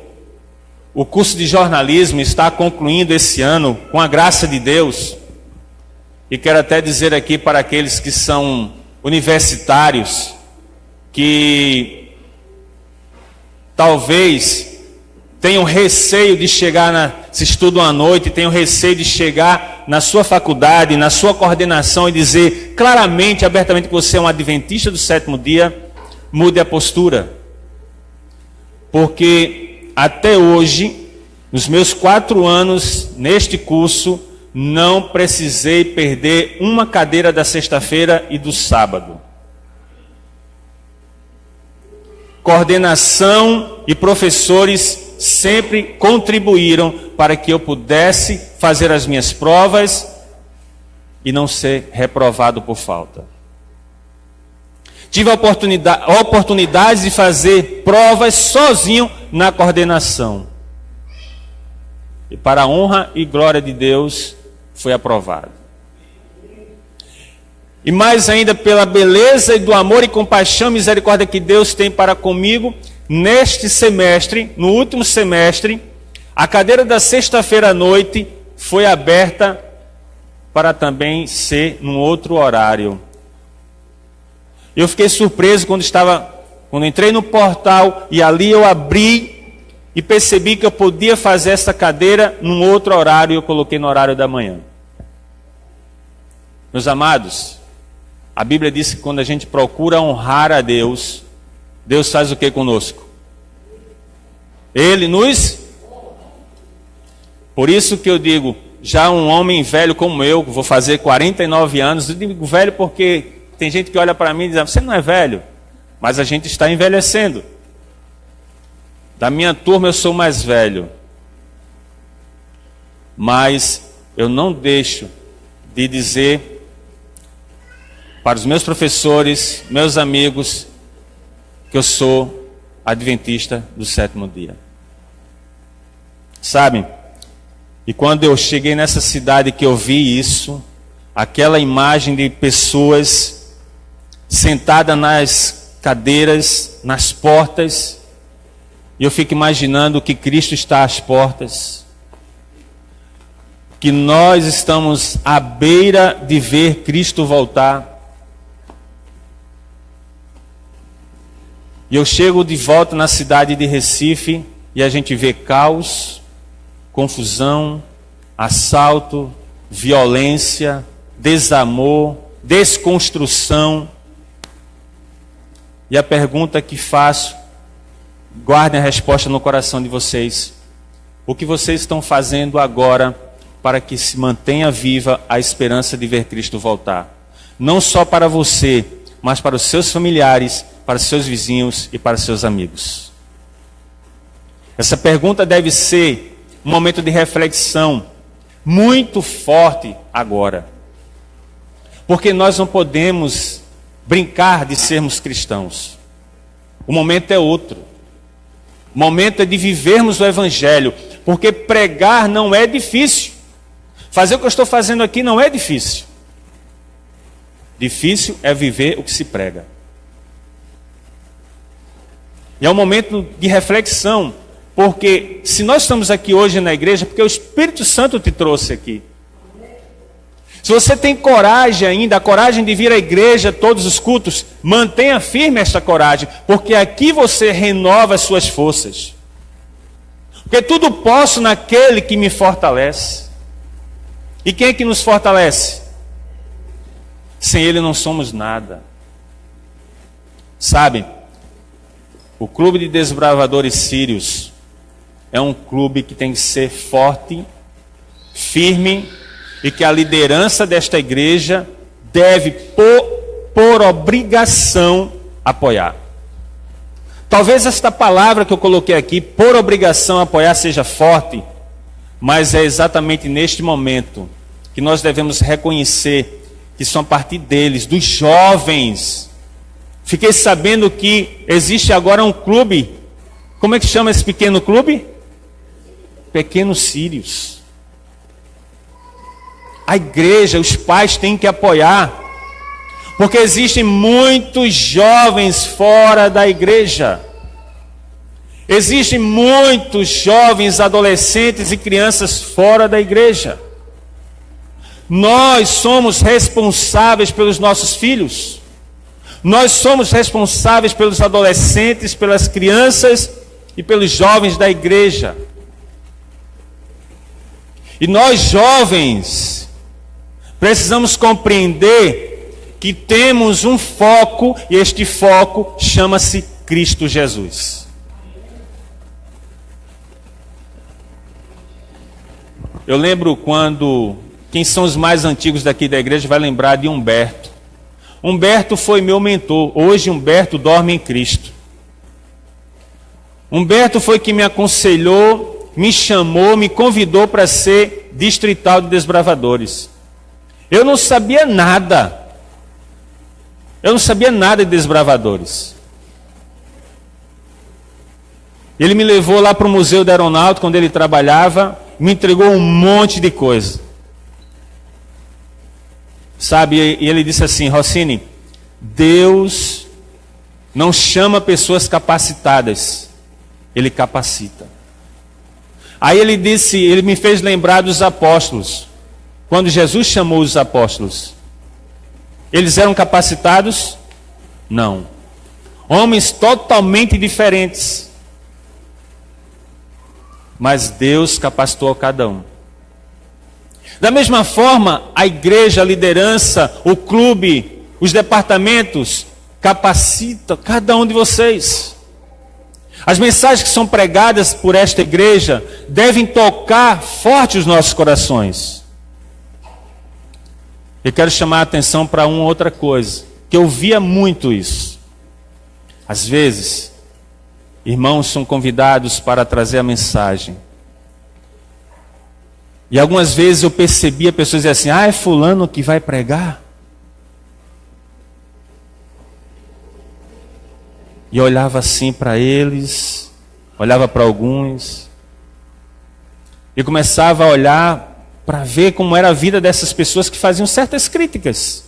o curso de jornalismo, estar concluindo esse ano, com a graça de Deus, e quero até dizer aqui para aqueles que são universitários, que talvez tenham receio de chegar, se estudam à noite, tenham receio de chegar na sua faculdade, na sua coordenação e dizer claramente, abertamente que você é um adventista do sétimo dia, mude a postura. Porque até hoje, nos meus 4 anos neste curso, não precisei perder uma cadeira da sexta-feira e do sábado. Coordenação e professores sempre contribuíram para que eu pudesse fazer as minhas provas e não ser reprovado por falta. Tive a oportunidade de fazer provas sozinho na coordenação. E para a honra e glória de Deus, foi aprovado. e mais ainda pela beleza e do amor e compaixão e misericórdia que Deus tem para comigo, neste semestre, no último semestre, a cadeira da sexta-feira à noite foi aberta para também ser num outro horário. Eu fiquei surpreso quando entrei no portal e ali eu abri e percebi que eu podia fazer essa cadeira num outro horário e eu coloquei no horário da manhã. Meus amados, a Bíblia diz que quando a gente procura honrar a Deus, Deus faz o que conosco? Ele nos... Por isso que eu digo, já um homem velho como eu, vou fazer 49 anos, eu digo velho porque tem gente que olha para mim e diz, você não é velho, mas a gente está envelhecendo. Da minha turma eu sou mais velho, mas eu não deixo de dizer para os meus professores, meus amigos, que eu sou adventista do sétimo dia. Sabem? E quando eu cheguei nessa cidade que eu vi isso, aquela imagem de pessoas sentadas nas cadeiras, nas portas, e eu fico imaginando que Cristo está às portas, que nós estamos à beira de ver Cristo voltar. E eu chego de volta na cidade de Recife e a gente vê caos, confusão, assalto, violência, desamor, desconstrução. E a pergunta que faço, guardem a resposta no coração de vocês. O que vocês estão fazendo agora para que se mantenha viva a esperança de ver Cristo voltar? Não só para você, mas para os seus familiares, para os seus vizinhos e para os seus amigos. Essa pergunta deve ser um momento de reflexão muito forte agora. Porque nós não podemos brincar de sermos cristãos. O momento é outro. O momento é de vivermos o Evangelho. Porque pregar não é difícil. Fazer o que eu estou fazendo aqui não é difícil. Difícil é viver o que se prega. E é um momento de reflexão, porque se nós estamos aqui hoje na igreja, porque o Espírito Santo te trouxe aqui. Se você tem coragem ainda, a coragem de vir à igreja todos os cultos, mantenha firme esta coragem, porque aqui você renova as suas forças. Porque tudo posso naquele que me fortalece. E quem é que nos fortalece? Sem Ele não somos nada. Sabe? O Clube de Desbravadores Sírios é um clube que tem que ser forte, firme, e que a liderança desta igreja deve, por obrigação, apoiar. Talvez esta palavra que eu coloquei aqui, por obrigação apoiar, seja forte, mas é exatamente neste momento que nós devemos reconhecer que são a partir deles, dos jovens. Fiquei sabendo que existe agora um clube. Como é que chama esse pequeno clube? Pequenos Sírios. A igreja, os pais têm que apoiar. Porque existem muitos jovens fora da igreja. Existem muitos jovens, adolescentes e crianças fora da igreja. Nós somos responsáveis pelos nossos filhos. Nós somos responsáveis pelos adolescentes, pelas crianças e pelos jovens da igreja. E nós jovens precisamos compreender que temos um foco, e este foco chama-se Cristo Jesus. Eu lembro quando, quem são os mais antigos daqui da igreja vai lembrar de Humberto. Humberto foi meu mentor. Hoje Humberto dorme em Cristo. Humberto foi quem me aconselhou, me chamou, me convidou para ser distrital de desbravadores. Eu não sabia nada. Eu não sabia nada de desbravadores. Ele me levou lá para o Museu da Aeronáutica, onde ele trabalhava, me entregou um monte de coisa. Sabe, e ele disse assim: Rossini, Deus não chama pessoas capacitadas, Ele capacita. Aí ele disse, ele me fez lembrar dos apóstolos. Quando Jesus chamou os apóstolos, eles eram capacitados? Não. Homens totalmente diferentes. Mas Deus capacitou a cada um. Da mesma forma, a igreja, a liderança, o clube, os departamentos, capacita cada um de vocês. As mensagens que são pregadas por esta igreja devem tocar forte os nossos corações. Eu quero chamar a atenção para uma outra coisa, que eu via muito isso. Às vezes, irmãos são convidados para trazer a mensagem. E algumas vezes eu percebia pessoas dizer assim: é fulano que vai pregar? E eu olhava assim para eles, olhava para alguns, e começava a olhar para ver como era a vida dessas pessoas que faziam certas críticas.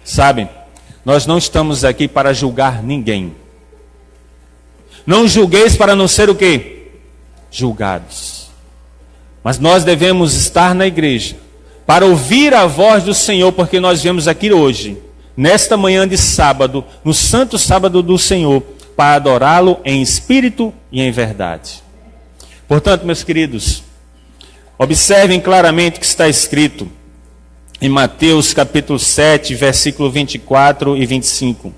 Sabem, nós não estamos aqui para julgar ninguém. Não julgueis para não ser o quê? Julgados. Mas nós devemos estar na igreja para ouvir a voz do Senhor, porque nós viemos aqui hoje, nesta manhã de sábado, no santo sábado do Senhor, para adorá-lo em espírito e em verdade. Portanto, meus queridos, observem claramente o que está escrito em Mateus capítulo 7, versículo 24 e 25.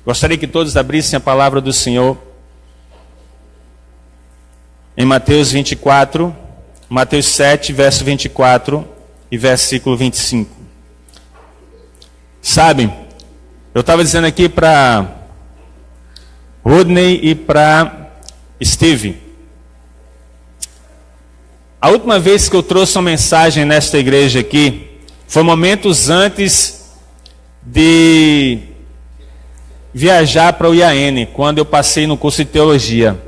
Gostaria que todos abrissem a palavra do Senhor. Em Mateus 7, verso 24 e versículo 25. Sabem, eu estava dizendo aqui para Rodney e para Steve. A última vez que eu trouxe uma mensagem nesta igreja aqui foi momentos antes de viajar para o IAN, quando eu passei no curso de teologia.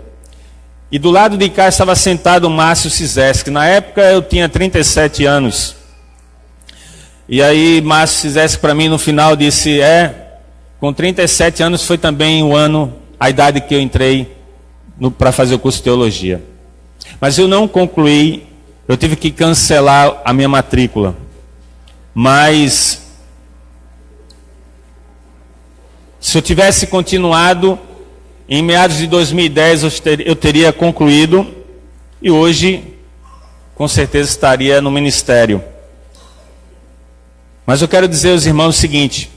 E do lado de cá estava sentado o Márcio Cizeschi. Na época eu tinha 37 anos. E aí Márcio Cizeschi para mim no final disse: com 37 anos foi também o ano, a idade que eu entrei para fazer o curso de teologia. Mas eu não concluí, eu tive que cancelar a minha matrícula. Mas se eu tivesse continuado, em meados de 2010 eu teria concluído e hoje com certeza estaria no ministério. Mas eu quero dizer aos irmãos o seguinte,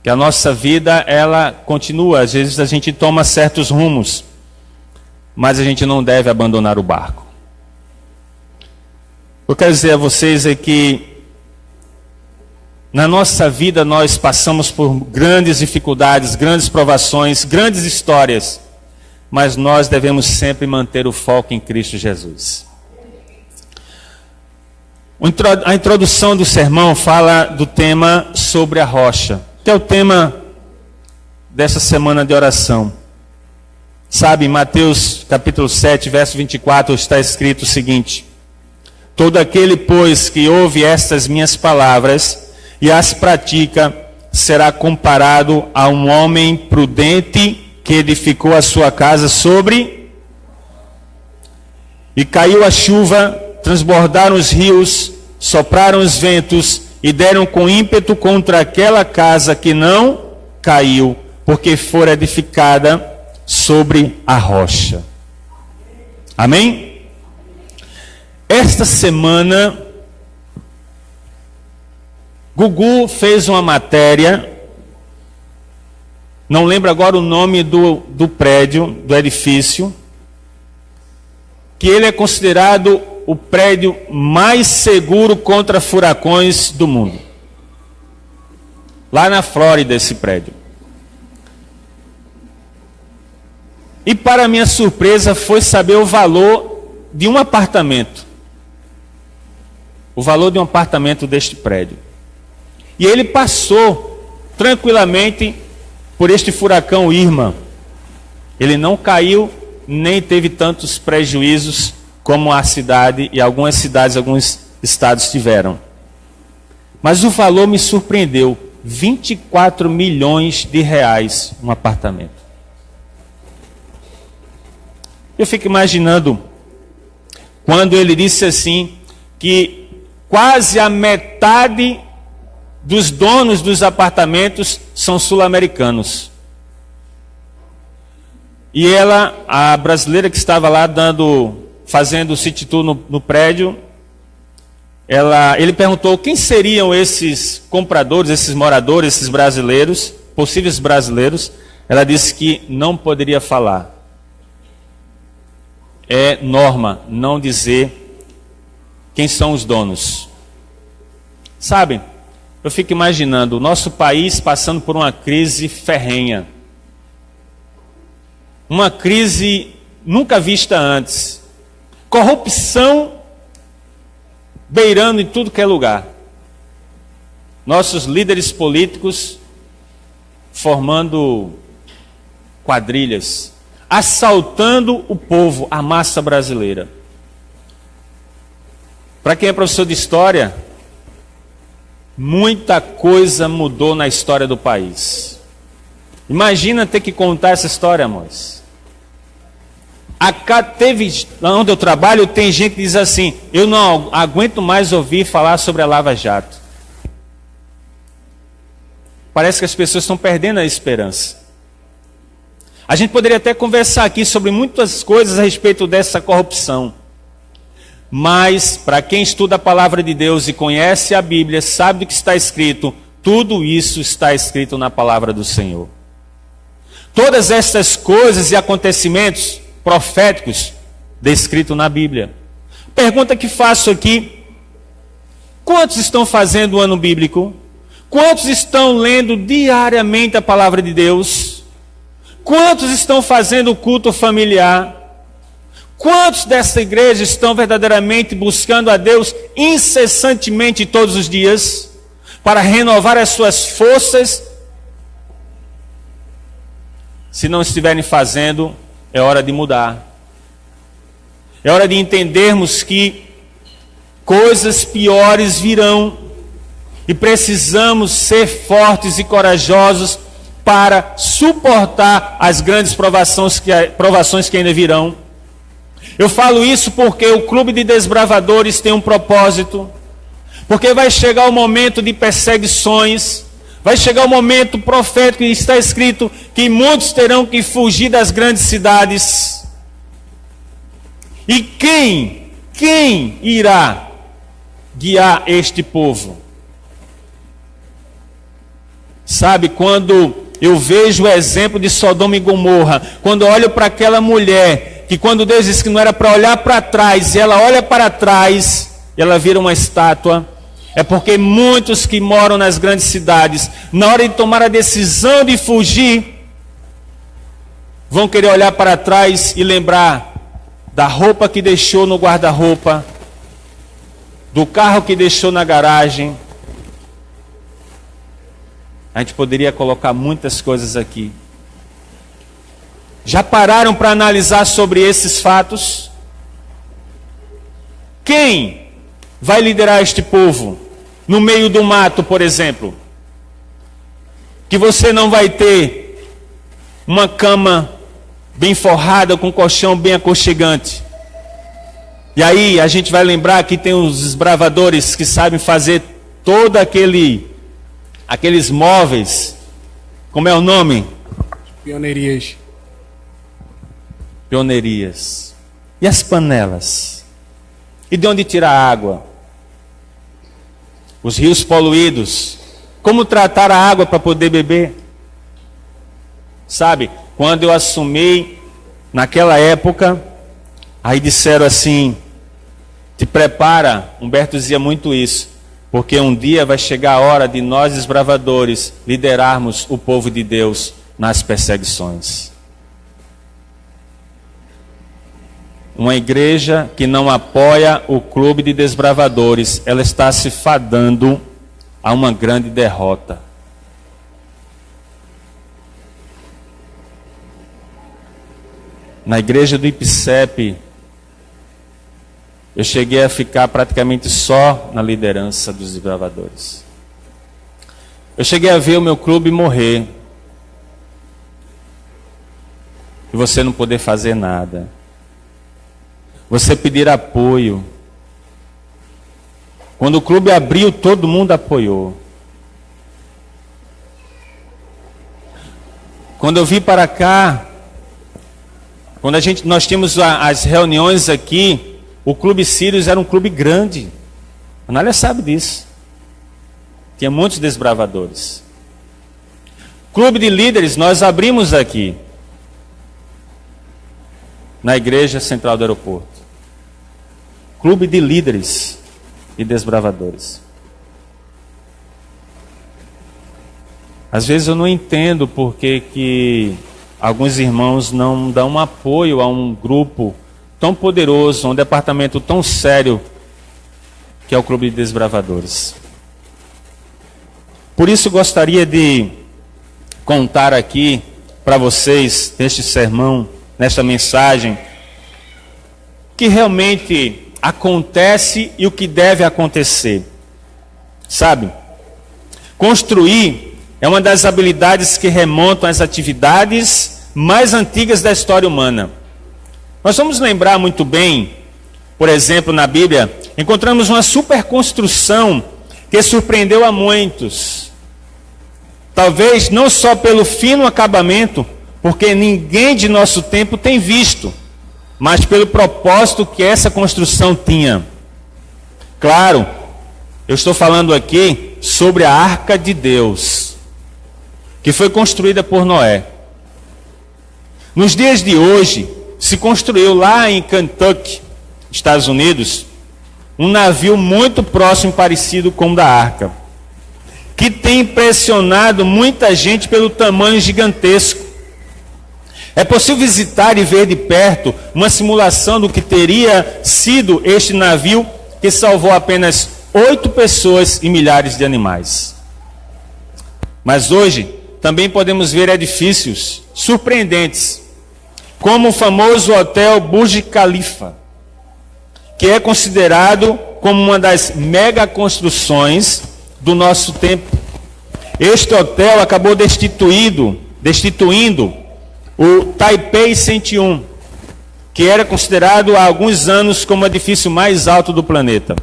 que a nossa vida ela continua, às vezes a gente toma certos rumos, mas a gente não deve abandonar o barco. Eu quero dizer a vocês é que na nossa vida nós passamos por grandes dificuldades, grandes provações, grandes histórias, mas nós devemos sempre manter o foco em Cristo Jesus. A introdução do sermão fala do tema sobre a rocha, que é o tema dessa semana de oração. Sabe, em Mateus capítulo 7, verso 24, está escrito o seguinte: todo aquele, pois, que ouve estas minhas palavras e as pratica, será comparado a um homem prudente que edificou a sua casa sobre... E caiu a chuva, transbordaram os rios, sopraram os ventos e deram com ímpeto contra aquela casa que não caiu, porque fora edificada sobre a rocha. Amém? Esta semana, Gugu fez uma matéria, não lembro agora o nome do prédio, do edifício, que ele é considerado o prédio mais seguro contra furacões do mundo. Lá na Flórida, esse prédio. E para minha surpresa foi saber o valor de um apartamento. O valor de um apartamento deste prédio. E ele passou tranquilamente por este furacão Irma. Ele não caiu, nem teve tantos prejuízos como a cidade e algumas cidades, alguns estados tiveram. Mas o valor me surpreendeu, 24 milhões de reais um apartamento. Eu fico imaginando quando ele disse assim, que quase a metade dos donos dos apartamentos são sul-americanos. E ela, a brasileira que estava lá fazendo o city tour no prédio, ele perguntou quem seriam esses compradores, esses moradores, esses brasileiros, possíveis brasileiros. Ela disse que não poderia falar. É norma não dizer quem são os donos. Sabe, eu fico imaginando o nosso país passando por uma crise ferrenha. Uma crise nunca vista antes. Corrupção beirando em tudo que é lugar. Nossos líderes políticos formando quadrilhas, assaltando o povo, a massa brasileira. Para quem é professor de história, muita coisa mudou na história do país. Imagina ter que contar essa história, amores. Onde eu trabalho, tem gente que diz assim, eu não aguento mais ouvir falar sobre a Lava Jato. Parece que as pessoas estão perdendo a esperança. A gente poderia até conversar aqui sobre muitas coisas a respeito dessa corrupção. Mas, para quem estuda a palavra de Deus e conhece a Bíblia, sabe do que está escrito, tudo isso está escrito na palavra do Senhor. Todas essas coisas e acontecimentos proféticos descritos na Bíblia. Pergunta que faço aqui: quantos estão fazendo o ano bíblico? Quantos estão lendo diariamente a palavra de Deus? Quantos estão fazendo o culto familiar? Quantos dessa igreja estão verdadeiramente buscando a Deus incessantemente todos os dias para renovar as suas forças? Se não estiverem fazendo, é hora de mudar. É hora de entendermos que coisas piores virão e precisamos ser fortes e corajosos para suportar as grandes provações que ainda virão. Eu falo isso porque o Clube de Desbravadores tem um propósito, porque vai chegar o momento de perseguições, vai chegar o momento profético e está escrito que muitos terão que fugir das grandes cidades. E quem irá guiar este povo? Sabe, quando eu vejo o exemplo de Sodoma e Gomorra, quando eu olho para aquela mulher, que quando Deus disse que não era para olhar para trás, e ela olha para trás, e ela vira uma estátua, é porque muitos que moram nas grandes cidades, na hora de tomar a decisão de fugir, vão querer olhar para trás e lembrar da roupa que deixou no guarda-roupa, do carro que deixou na garagem. A gente poderia colocar muitas coisas aqui. Já pararam para analisar sobre esses fatos? Quem vai liderar este povo? No meio do mato, por exemplo. Que você não vai ter uma cama bem forrada, com um colchão bem aconchegante. E aí a gente vai lembrar que tem os desbravadores que sabem fazer todo aqueles móveis. Como é o nome? Pioneirias. Pioneirias. E as panelas? E de onde tirar a água? Os rios poluídos. Como tratar a água para poder beber? Sabe, quando eu assumi, naquela época, aí disseram assim, te prepara, Humberto dizia muito isso, porque um dia vai chegar a hora de nós, desbravadores, liderarmos o povo de Deus nas perseguições. Uma igreja que não apoia o clube de desbravadores, ela está se fadando a uma grande derrota. Na igreja do IPSEP, eu cheguei a ficar praticamente só na liderança dos desbravadores. Eu cheguei a ver o meu clube morrer. E você não poder fazer nada. Você pedir apoio. Quando o clube abriu, todo mundo apoiou. Quando eu vim para cá, quando nós tínhamos as reuniões aqui, o Clube Sírios era um clube grande. A Anália sabe disso. Tinha muitos desbravadores. Clube de líderes nós abrimos aqui, na Igreja Central do Aeroporto. Clube de líderes e desbravadores. Às vezes eu não entendo por que alguns irmãos não dão apoio a um grupo tão poderoso, a um departamento tão sério que é o Clube de Desbravadores. Por isso gostaria de contar aqui para vocês, neste sermão, nesta mensagem, que realmente acontece e o que deve acontecer. Sabe? Construir é uma das habilidades que remontam às atividades mais antigas da história humana. Nós vamos lembrar muito bem, por exemplo, na Bíblia, encontramos uma superconstrução que surpreendeu a muitos. Talvez não só pelo fino acabamento, porque ninguém de nosso tempo tem visto, mas pelo propósito que essa construção tinha. Claro, eu estou falando aqui sobre a Arca de Deus, que foi construída por Noé. Nos dias de hoje, se construiu lá em Kentucky, Estados Unidos, um navio muito próximo, parecido com o da Arca, que tem impressionado muita gente pelo tamanho gigantesco. É possível visitar e ver de perto uma simulação do que teria sido este navio que salvou apenas 8 pessoas e milhares de animais. Mas hoje também podemos ver edifícios surpreendentes, como o famoso Hotel Burj Khalifa, que é considerado como uma das mega construções do nosso tempo. Este hotel acabou destituindo o Taipei 101, que era considerado há alguns anos como o edifício mais alto do planeta.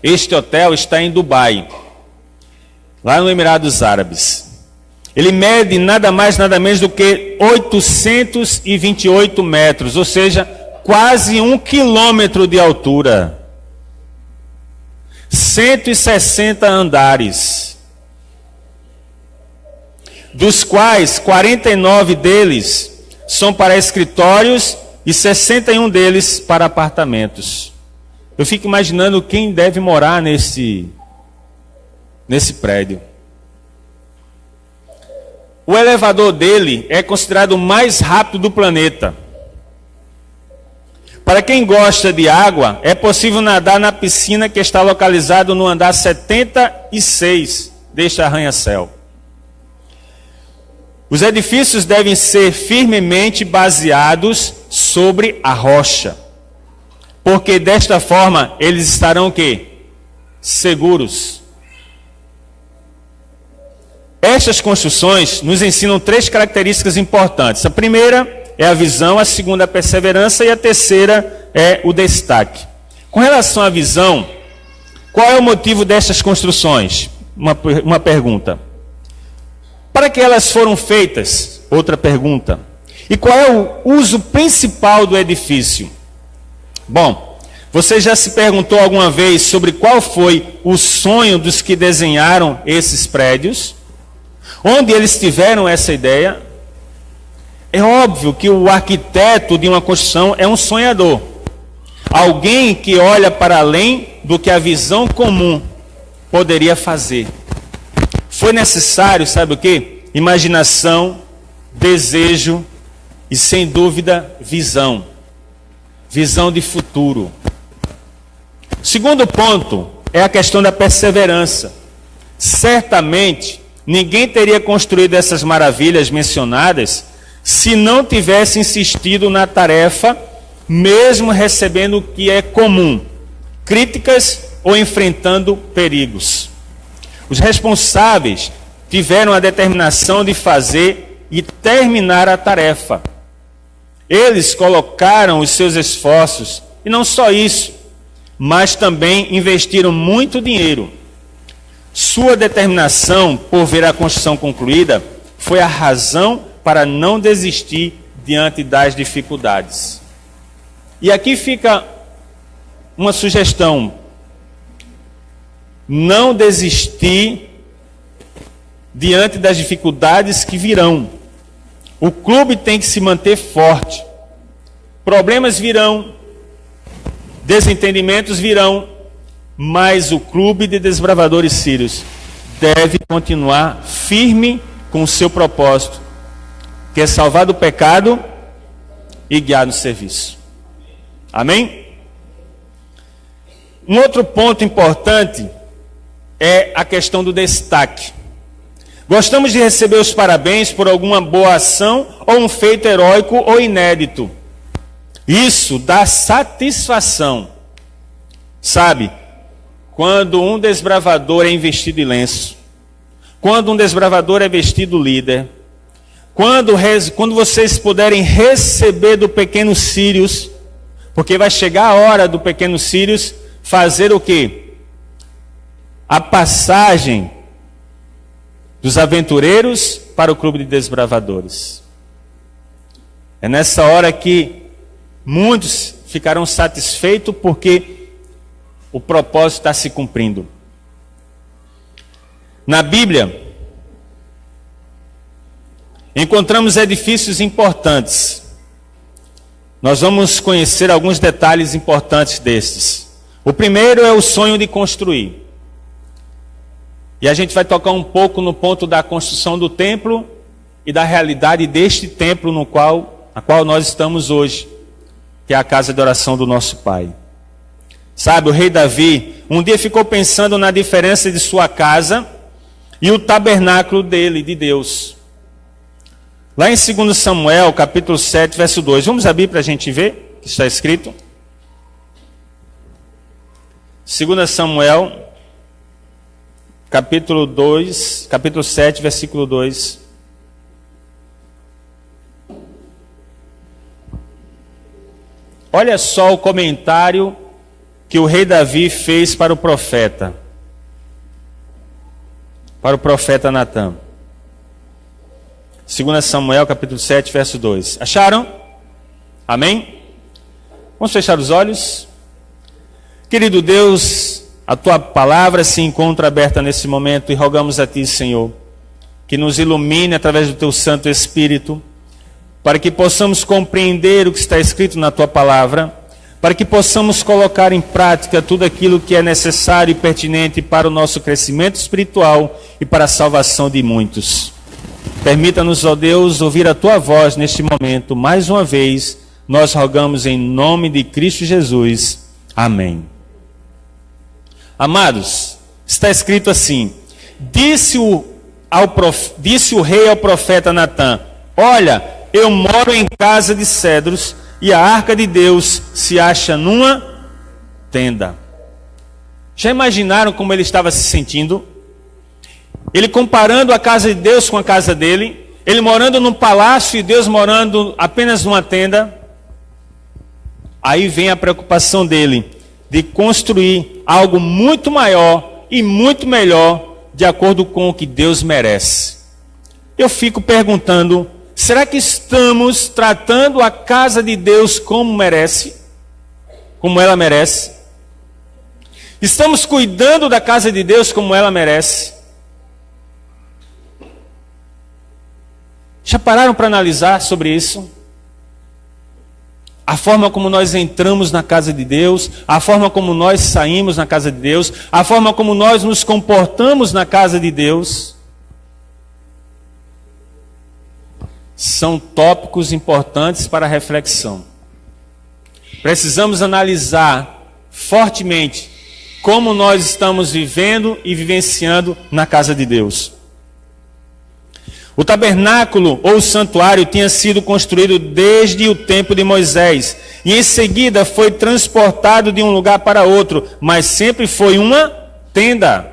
Este hotel está em Dubai, lá no Emirados Árabes. Ele mede nada mais, nada menos do que 828 metros, ou seja, quase 1 quilômetro de altura. 160 andares, dos quais 49 deles são para escritórios e 61 deles para apartamentos. Eu fico imaginando quem deve morar nesse prédio. O elevador dele é considerado o mais rápido do planeta. Para quem gosta de água, é possível nadar na piscina que está localizada no andar 76 deste arranha-céu. Os edifícios devem ser firmemente baseados sobre a rocha, porque desta forma eles estarão o quê? Seguros. Estas construções nos ensinam 3 características importantes. A primeira é a visão, a segunda a perseverança e a terceira é o destaque. Com relação à visão, qual é o motivo destas construções? Uma pergunta. Para que elas foram feitas? Outra pergunta. E qual é o uso principal do edifício? Bom, você já se perguntou alguma vez sobre qual foi o sonho dos que desenharam esses prédios? Onde eles tiveram essa ideia? É óbvio que o arquiteto de uma construção é um sonhador. Alguém que olha para além do que a visão comum poderia fazer. Foi necessário, sabe o quê? Imaginação, desejo e, sem dúvida, visão. Visão de futuro. O segundo ponto é a questão da perseverança. Certamente, ninguém teria construído essas maravilhas mencionadas se não tivesse insistido na tarefa mesmo recebendo o que é comum, críticas ou enfrentando perigos. Os responsáveis tiveram a determinação de fazer e terminar a tarefa. Eles colocaram os seus esforços, e não só isso, mas também investiram muito dinheiro. Sua determinação por ver a construção concluída foi a razão para não desistir diante das dificuldades. E aqui fica uma sugestão: não desistir diante das dificuldades que virão. O clube tem que se manter forte. Problemas virão, desentendimentos virão, mas o clube de desbravadores sírios deve continuar firme com o seu propósito, que é salvar do pecado e guiar no serviço. Amém? Um outro ponto importante é a questão do destaque. Gostamos de receber os parabéns por alguma boa ação ou um feito heróico ou inédito. Isso dá satisfação. Sabe, quando um desbravador é investido em lenço, quando um desbravador é vestido líder, quando vocês puderem receber do pequeno Sírios, porque vai chegar a hora do pequeno Sírios fazer o quê? A passagem dos aventureiros para o clube de desbravadores. É nessa hora que muitos ficarão satisfeitos porque o propósito está se cumprindo. Na Bíblia, encontramos edifícios importantes. Nós vamos conhecer alguns detalhes importantes destes. O primeiro é o sonho de construir. E a gente vai tocar um pouco no ponto da construção do templo e da realidade deste templo na qual nós estamos hoje, que é a casa de oração do nosso Pai. Sabe, o rei Davi um dia ficou pensando na diferença de sua casa e o tabernáculo dele, de Deus. Lá em 2 Samuel, capítulo 7, verso 2. Vamos abrir para a gente ver o que está escrito. 2 Samuel, capítulo 7, versículo 2. Olha só o comentário que o rei Davi fez para o profeta Natã. 2 Samuel, capítulo 7, verso 2. Acharam? Amém? Vamos fechar os olhos. Querido Deus, a Tua palavra se encontra aberta nesse momento e rogamos a Ti, Senhor, que nos ilumine através do Teu Santo Espírito, para que possamos compreender o que está escrito na Tua palavra, para que possamos colocar em prática tudo aquilo que é necessário e pertinente para o nosso crescimento espiritual e para a salvação de muitos. Permita-nos, ó Deus, ouvir a Tua voz neste momento. Mais uma vez, nós rogamos em nome de Cristo Jesus. Amém. Amados, está escrito assim: disse o rei ao profeta Natã: olha, eu moro em casa de cedros e a arca de Deus se acha numa tenda. Já imaginaram como ele estava se sentindo? Ele comparando a casa de Deus com a casa dele, ele morando num palácio e Deus morando apenas numa tenda. Aí vem a preocupação dele de construir algo muito maior e muito melhor, de acordo com o que Deus merece. Eu fico perguntando, será que estamos tratando a casa de Deus como merece? Como ela merece? Estamos cuidando da casa de Deus como ela merece? Já pararam para analisar sobre isso? A forma como nós entramos na casa de Deus, a forma como nós saímos na casa de Deus, a forma como nós nos comportamos na casa de Deus, são tópicos importantes para a reflexão. Precisamos analisar fortemente como nós estamos vivendo e vivenciando na casa de Deus. O tabernáculo ou o santuário tinha sido construído desde o tempo de Moisés e em seguida foi transportado de um lugar para outro, mas sempre foi uma tenda.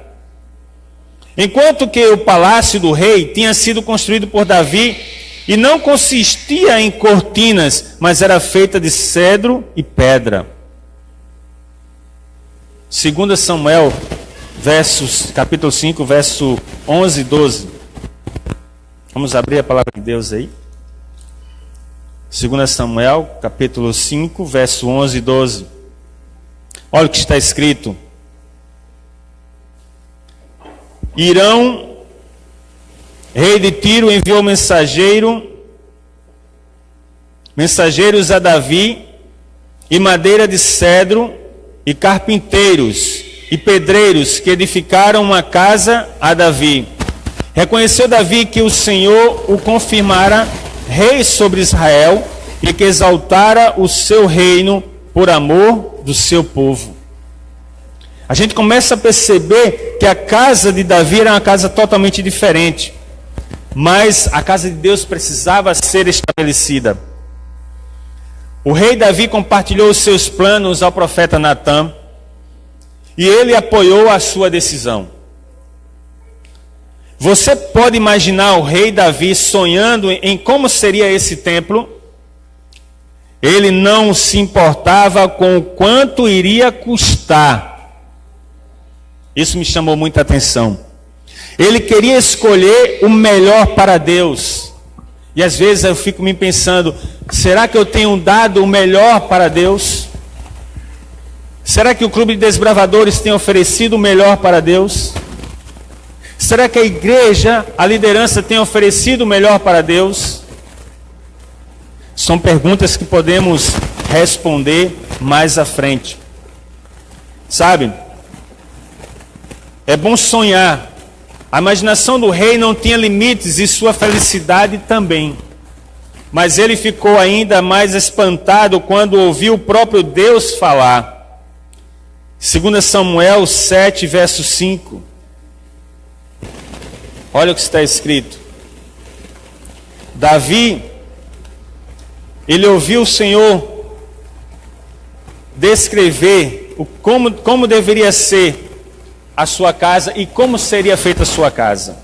Enquanto que o palácio do rei tinha sido construído por Davi e não consistia em cortinas, mas era feita de cedro e pedra. 2 Samuel, capítulo 5, verso 11 e 12. Vamos abrir a palavra de Deus aí. 2 Samuel, capítulo 5, verso 11 e 12. Olha o que está escrito. Irão, rei de Tiro, enviou mensageiros a Davi, e madeira de cedro, e carpinteiros, e pedreiros, que edificaram uma casa a Davi. Reconheceu Davi que o Senhor o confirmara rei sobre Israel, e que exaltara o seu reino por amor do seu povo. A gente começa a perceber que a casa de Davi era uma casa totalmente diferente. Mas a casa de Deus precisava ser estabelecida. O rei Davi compartilhou os seus planos ao profeta Natã. E ele apoiou a sua decisão. Você pode imaginar o rei Davi sonhando em como seria esse templo? Ele não se importava com o quanto iria custar. Isso me chamou muita atenção. Ele queria escolher o melhor para Deus. E às vezes eu fico me pensando, será que eu tenho dado o melhor para Deus? Será que o Clube de Desbravadores tem oferecido o melhor para Deus? Será que a igreja, a liderança tem oferecido o melhor para Deus? São perguntas que podemos responder mais à frente. Sabe? É bom sonhar. A imaginação do rei não tinha limites e sua felicidade também. Mas ele ficou ainda mais espantado quando ouviu o próprio Deus falar. 2 Samuel 7, verso 5. Olha o que está escrito. Davi, ele ouviu o Senhor descrever como deveria ser a sua casa e como seria feita a sua casa.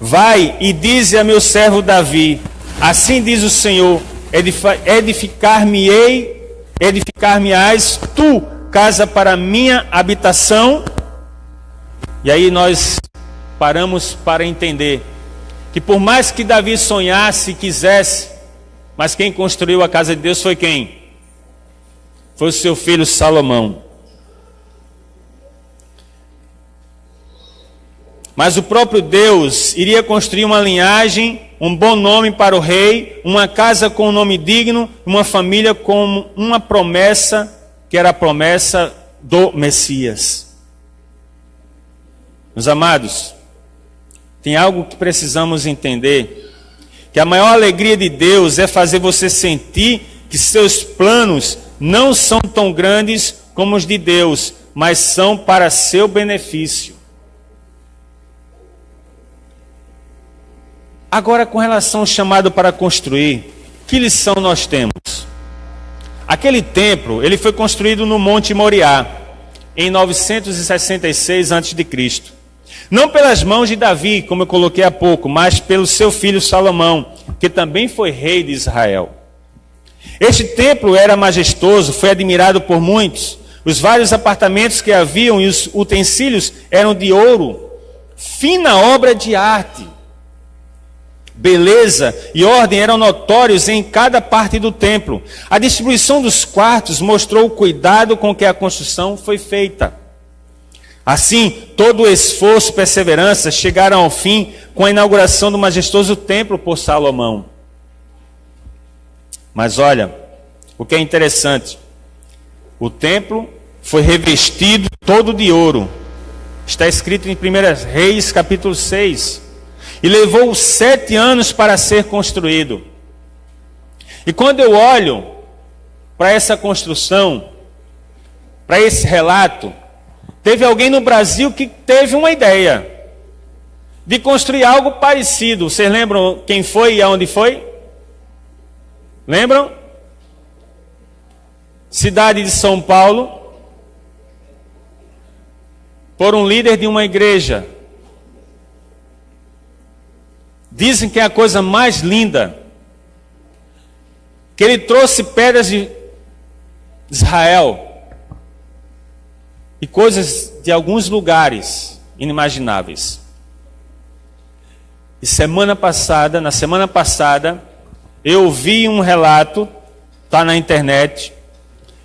Vai e dize a meu servo Davi, assim diz o Senhor, edificar-me-ás tu casa para minha habitação. E aí nós paramos para entender que por mais que Davi sonhasse e quisesse, mas quem construiu a casa de Deus foi quem? Foi o seu filho Salomão. Mas o próprio Deus iria construir uma linhagem, um bom nome para o rei, uma casa com um nome digno, uma família com uma promessa, que era a promessa do Messias. Meus amados, tem algo que precisamos entender, que a maior alegria de Deus é fazer você sentir que seus planos não são tão grandes como os de Deus, mas são para seu benefício. Agora, com relação ao chamado para construir, que lição nós temos? Aquele templo, ele foi construído no Monte Moriá, em 966 a.C. Não pelas mãos de Davi, como eu coloquei há pouco, mas pelo seu filho Salomão, que também foi rei de Israel. Este templo era majestoso, foi admirado por muitos. Os vários apartamentos que haviam e os utensílios eram de ouro, fina obra de arte. Beleza e ordem eram notórios em cada parte do templo. A distribuição dos quartos mostrou o cuidado com que a construção foi feita. Assim, todo o esforço e perseverança chegaram ao fim com a inauguração do majestoso templo por Salomão. Mas olha, o que é interessante, o templo foi revestido todo de ouro. Está escrito em 1 Reis, capítulo 6. E levou 7 anos para ser construído. E quando eu olho para essa construção, para esse relato, teve alguém no Brasil que teve uma ideia. de construir algo parecido. Vocês lembram quem foi e aonde foi? Lembram? Cidade de São Paulo, por um líder de uma igreja. Dizem que é a coisa mais linda, que ele trouxe pedras de Israel e coisas de alguns lugares inimagináveis. E na semana passada, eu ouvi um relato, está na internet,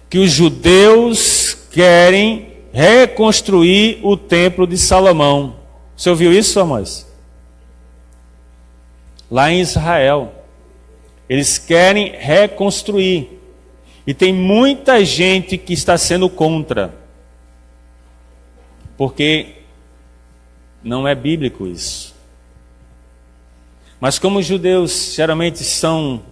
que os judeus querem reconstruir o templo de Salomão. Você ouviu isso, Amós? Lá em Israel. Eles querem reconstruir. E tem muita gente que está sendo contra. Porque não é bíblico isso. Mas como os judeus geralmente são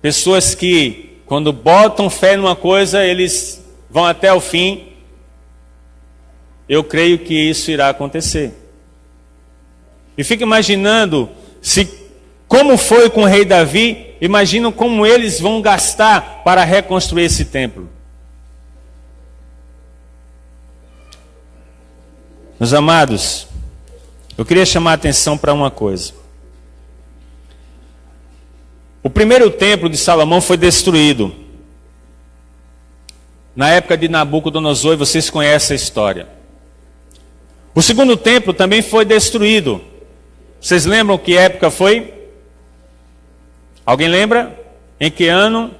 pessoas que, quando botam fé numa coisa, eles vão até o fim, eu creio que isso irá acontecer. E fico imaginando, como foi com o rei Davi, imagino como eles vão gastar para reconstruir esse templo. Meus amados, eu queria chamar a atenção para uma coisa. O primeiro templo de Salomão foi destruído na época de Nabucodonosor, e vocês conhecem a história. O segundo templo também foi destruído. Vocês lembram que época foi? Alguém lembra? Em que ano?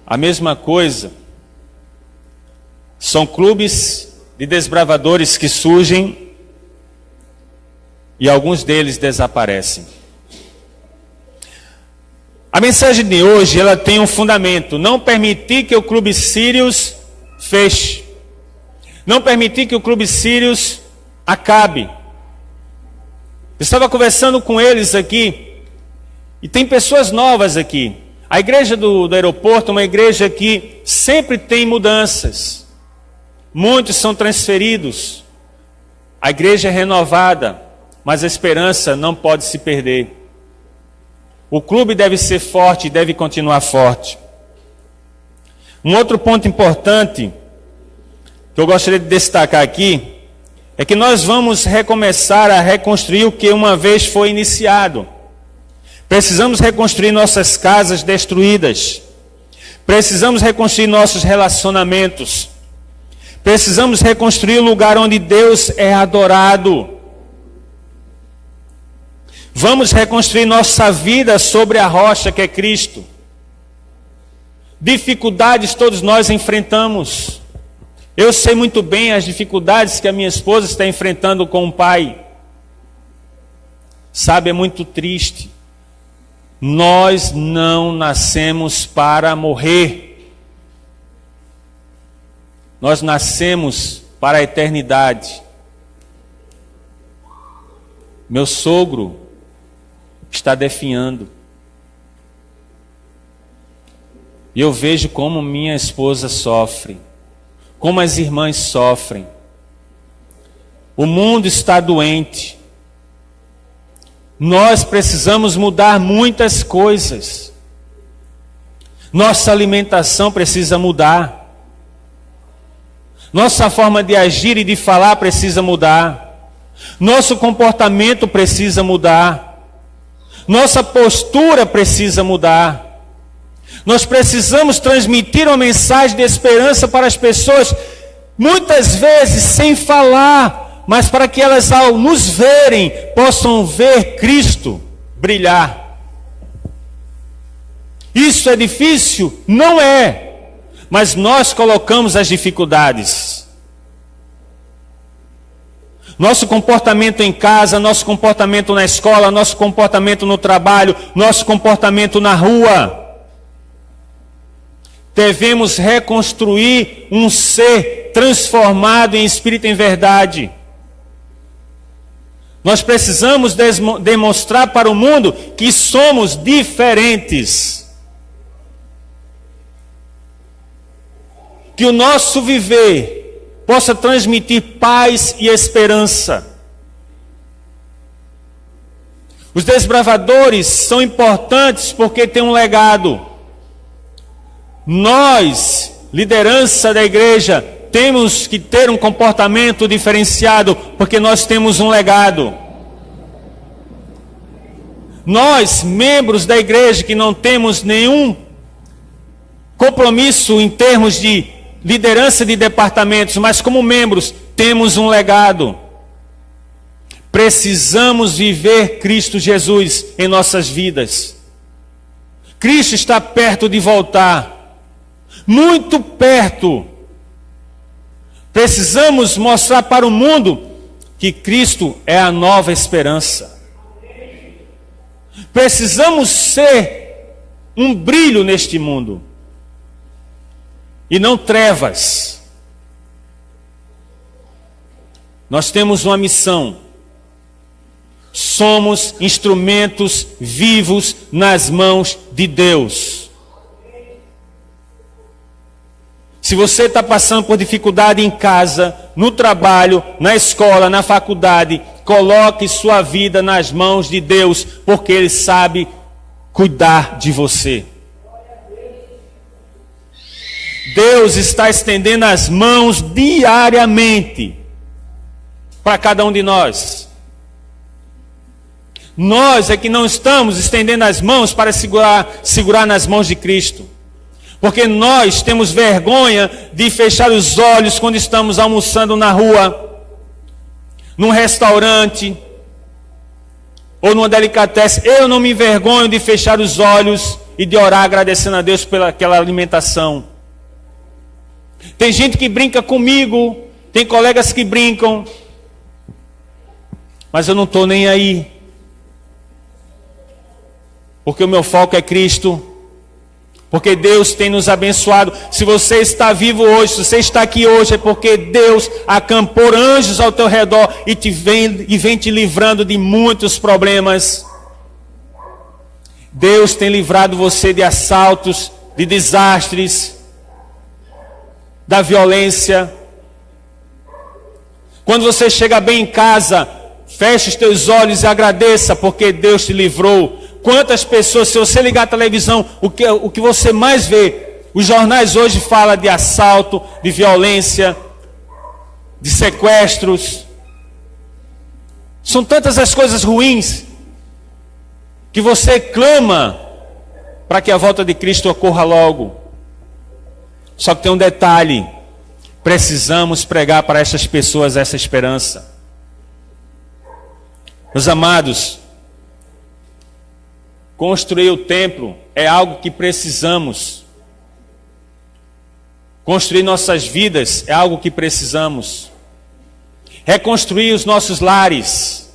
A mesma coisa. São clubes de desbravadores que surgem e alguns deles desaparecem. A mensagem de hoje, ela tem um fundamento: não permitir que o Clube Sírios feche, não permitir que o Clube Sírios acabe. Eu estava conversando com eles aqui, e tem pessoas novas aqui. A igreja do aeroporto é uma igreja que sempre tem mudanças. Muitos são transferidos. A igreja é renovada, mas a esperança não pode se perder. O clube deve ser forte e deve continuar forte. Um outro ponto importante que eu gostaria de destacar aqui é que nós vamos recomeçar a reconstruir o que uma vez foi iniciado. Precisamos reconstruir nossas casas destruídas. Precisamos reconstruir nossos relacionamentos. Precisamos reconstruir o lugar onde Deus é adorado. Vamos reconstruir nossa vida sobre a rocha que é Cristo. Dificuldades todos nós enfrentamos. Eu sei muito bem as dificuldades que a minha esposa está enfrentando com o pai. Sabe, é muito triste. Nós não nascemos para morrer. Nós nascemos para a eternidade. Meu sogro está definhando. E eu vejo como minha esposa sofre, como as irmãs sofrem. O mundo está doente. Nós precisamos mudar muitas coisas. Nossa alimentação precisa mudar. Nossa forma de agir e de falar precisa mudar. Nosso comportamento precisa mudar. Nossa postura precisa mudar. Nós precisamos transmitir uma mensagem de esperança para as pessoas, muitas vezes sem falar, mas para que elas, ao nos verem, possam ver Cristo brilhar. Isso é difícil? Não é. Mas nós colocamos as dificuldades. Nosso comportamento em casa, nosso comportamento na escola, nosso comportamento no trabalho, nosso comportamento na rua. Devemos reconstruir um ser transformado em espírito em verdade. Nós precisamos demonstrar para o mundo que somos diferentes. que o nosso viver possa transmitir paz e esperança. Os desbravadores são importantes porque têm um legado. Nós, liderança da igreja, temos que ter um comportamento diferenciado porque nós temos um legado. Nós, membros da igreja, que não temos nenhum compromisso em termos de liderança de departamentos, mas como membros, temos um legado. Precisamos viver Cristo Jesus em nossas vidas. Cristo está perto de voltar, muito perto. Precisamos mostrar para o mundo que Cristo é a nova esperança. Precisamos ser um brilho neste mundo e não trevas. Nós temos uma missão. Somos instrumentos vivos nas mãos de Deus. Se você está passando por dificuldade em casa, no trabalho, na escola, na faculdade, coloque sua vida nas mãos de Deus, porque Ele sabe cuidar de você. Deus está estendendo as mãos diariamente para cada um de nós. Nós é que não estamos estendendo as mãos para segurar nas mãos de Cristo. Porque nós temos vergonha de fechar os olhos quando estamos almoçando na rua, num restaurante, ou numa delicatessen. Eu não me envergonho de fechar os olhos e de orar agradecendo a Deus pelaquela alimentação. Tem gente que brinca comigo, tem colegas que brincam, mas eu não estou nem aí. Porque o meu foco é Cristo. Porque Deus tem nos abençoado. Se você está vivo hoje, se você está aqui hoje, é porque Deus acampou anjos ao teu redor e vem te livrando de muitos problemas. Deus tem livrado você de assaltos, de desastres, da violência. Quando você chega bem em casa, feche os teus olhos e agradeça, porque Deus te livrou. Quantas pessoas, se você ligar a televisão, o que você mais vê? Os jornais hoje falam de assalto, de violência, de sequestros. São tantas as coisas ruins que você clama para que a volta de Cristo ocorra logo. Só que tem um detalhe: precisamos pregar para essas pessoas essa esperança. Meus amados, construir o templo é algo que precisamos. Construir nossas vidas é algo que precisamos. Reconstruir os nossos lares.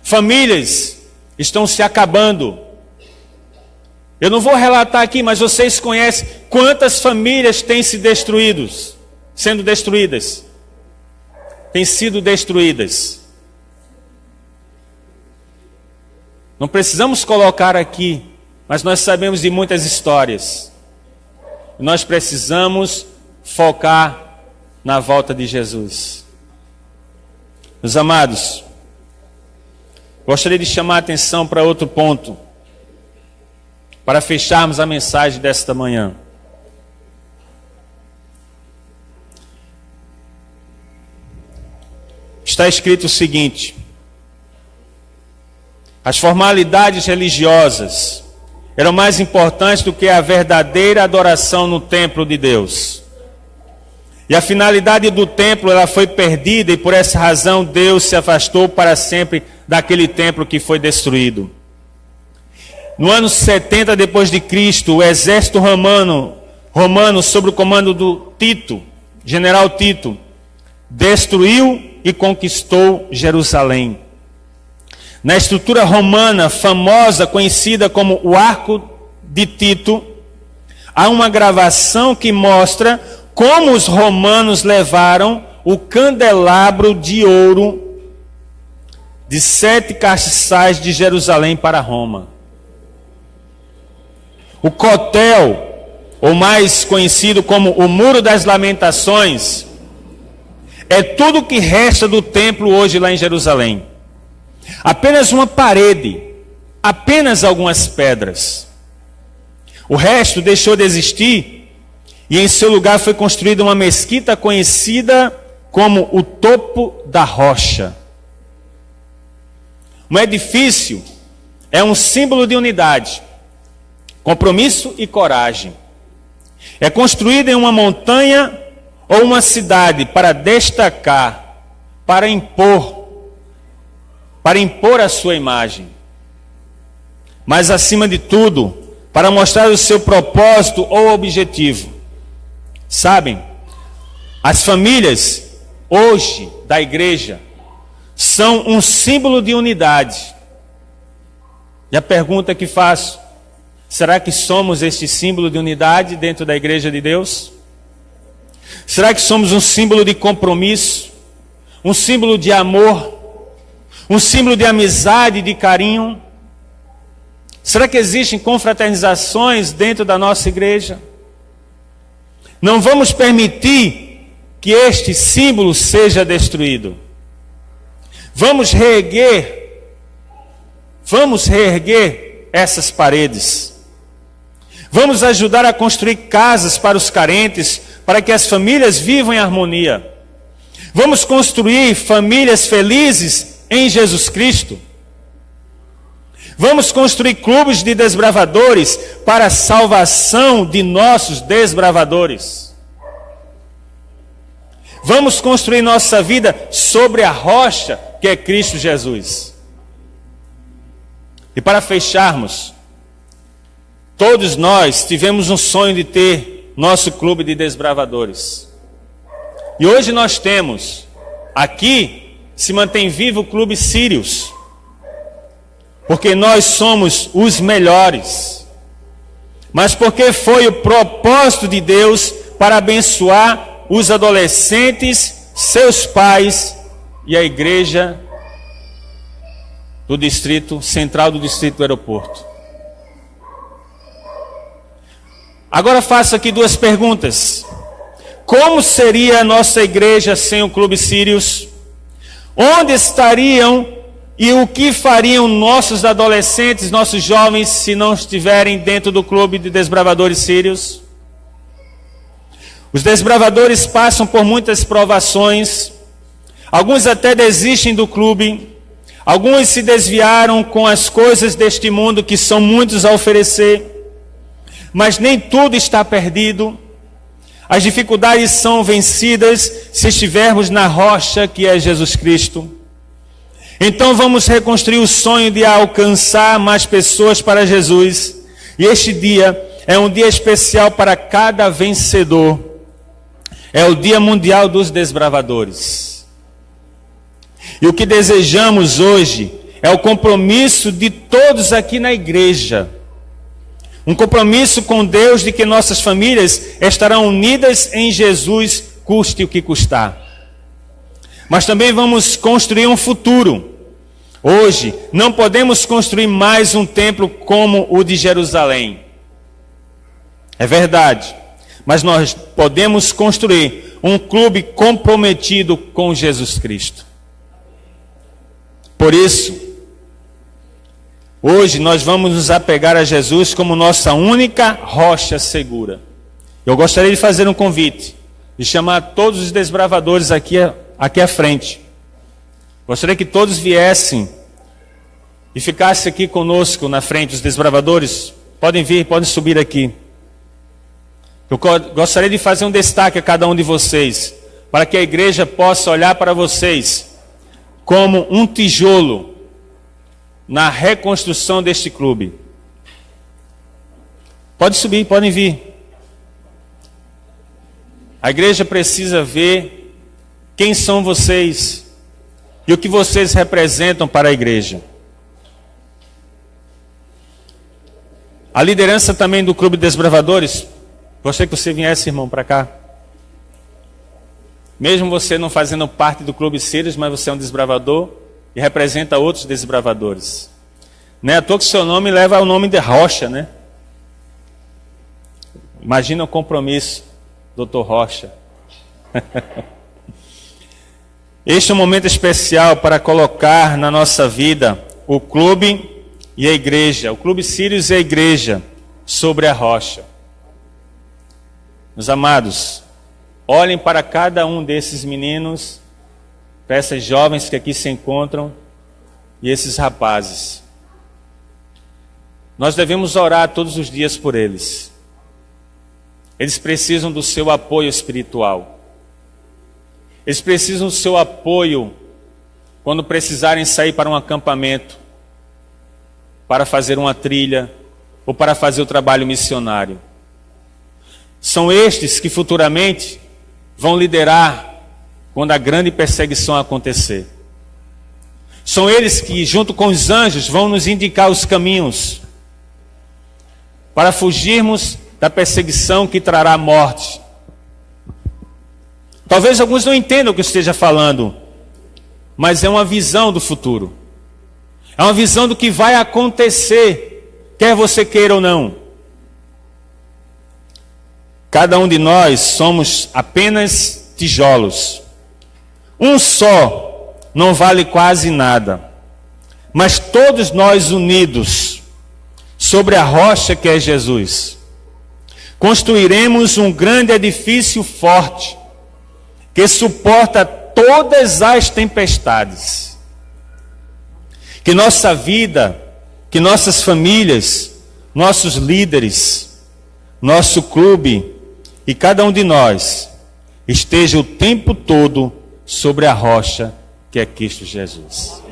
Famílias estão se acabando. Eu não vou relatar aqui, mas vocês conhecem quantas famílias têm sendo destruídas. Têm sido destruídas. Não precisamos colocar aqui, mas nós sabemos de muitas histórias. Nós precisamos focar na volta de Jesus. Meus amados, gostaria de chamar a atenção para outro ponto, para fecharmos a mensagem desta manhã. Está escrito o seguinte: as formalidades religiosas eram mais importantes do que a verdadeira adoração no templo de Deus. E a finalidade do templo ela foi perdida, e por essa razão Deus se afastou para sempre daquele templo que foi destruído. No ano 70 depois de Cristo, o exército romano sob o comando do Tito, general Tito, destruiu e conquistou Jerusalém. Na estrutura romana famosa, conhecida como o Arco de Tito, há uma gravação que mostra como os romanos levaram o candelabro de ouro de 7 castiçais de Jerusalém para Roma. O cotel, ou mais conhecido como o Muro das Lamentações, é tudo o que resta do templo hoje lá em Jerusalém. Apenas uma parede, apenas algumas pedras. O resto deixou de existir e em seu lugar foi construída uma mesquita conhecida como o Topo da Rocha. Um edifício é um símbolo de unidade, compromisso e coragem. É construído em uma montanha ou uma cidade para destacar, para impor a sua imagem. Mas acima de tudo, para mostrar o seu propósito ou objetivo. Sabem, as famílias hoje da igreja são um símbolo de unidade. E a pergunta que faço: será que somos este símbolo de unidade dentro da igreja de Deus? Será que somos um símbolo de compromisso, um símbolo de amor, um símbolo de amizade e de carinho? Será que existem confraternizações dentro da nossa igreja? Não vamos permitir que este símbolo seja destruído. Vamos reerguer essas paredes. Vamos ajudar a construir casas para os carentes, para que as famílias vivam em harmonia. Vamos construir famílias felizes em Jesus Cristo. Vamos construir clubes de desbravadores para a salvação de nossos desbravadores. Vamos construir nossa vida sobre a rocha que é Cristo Jesus. E para fecharmos, todos nós tivemos um sonho de ter nosso clube de desbravadores. E hoje nós temos, aqui se mantém vivo o Clube Sírios, porque nós somos os melhores, mas porque foi o propósito de Deus para abençoar os adolescentes, seus pais e a igreja do distrito central do distrito do aeroporto. Agora faço aqui duas perguntas. Como seria a nossa igreja sem o Clube Sírios? Onde estariam e o que fariam nossos adolescentes, nossos jovens, se não estiverem dentro do Clube de Desbravadores Sírios? Os desbravadores passam por muitas provações. Alguns até desistem do clube. Alguns se desviaram com as coisas deste mundo, que são muitos a oferecer. Mas nem tudo está perdido. As dificuldades são vencidas se estivermos na rocha que é Jesus Cristo. Então vamos reconstruir o sonho de alcançar mais pessoas para Jesus. E este dia é um dia especial para cada vencedor. É o Dia Mundial dos Desbravadores. E o que desejamos hoje é o compromisso de todos aqui na igreja. Um compromisso com Deus de que nossas famílias estarão unidas em Jesus, custe o que custar. Mas também vamos construir um futuro. Hoje, não podemos construir mais um templo como o de Jerusalém. É verdade. Mas nós podemos construir um clube comprometido com Jesus Cristo. Por isso, hoje nós vamos nos apegar a Jesus como nossa única rocha segura. Eu gostaria de fazer um convite, de chamar todos os desbravadores aqui à frente. Gostaria que todos viessem e ficassem aqui conosco na frente, os desbravadores. Podem vir, podem subir aqui. Eu gostaria de fazer um destaque a cada um de vocês, para que a igreja possa olhar para vocês como um tijolo na reconstrução deste clube. Pode subir, podem vir. A igreja precisa ver quem são vocês e o que vocês representam para a igreja. A liderança também do Clube de Desbravadores, gostaria que você viesse, irmão, para cá. Mesmo você não fazendo parte do Clube Sírios, mas você é um desbravador e representa outros desbravadores. Não é à toa que seu nome leva ao nome de Rocha, né? Imagina o compromisso, Dr. Rocha. Este é um momento especial para colocar na nossa vida o clube e a igreja, o Clube Sírios e a igreja sobre a rocha. Meus amados, olhem para cada um desses meninos, para essas jovens que aqui se encontram e esses rapazes. Nós devemos orar todos os dias por eles. Eles precisam do seu apoio espiritual. Eles precisam do seu apoio quando precisarem sair para um acampamento, para fazer uma trilha ou para fazer o trabalho missionário. São estes que futuramente vão liderar quando a grande perseguição acontecer. São eles que, junto com os anjos, vão nos indicar os caminhos para fugirmos da perseguição que trará a morte. Talvez alguns não entendam o que eu esteja falando, mas é uma visão do futuro. É uma visão do que vai acontecer, quer você queira ou não. Cada um de nós somos apenas tijolos. Um só não vale quase nada. Mas todos nós unidos sobre a rocha que é Jesus, construiremos um grande edifício forte que suporta todas as tempestades. Que nossa vida, que nossas famílias, nossos líderes, nosso clube e cada um de nós esteja o tempo todo sobre a rocha que é Cristo Jesus.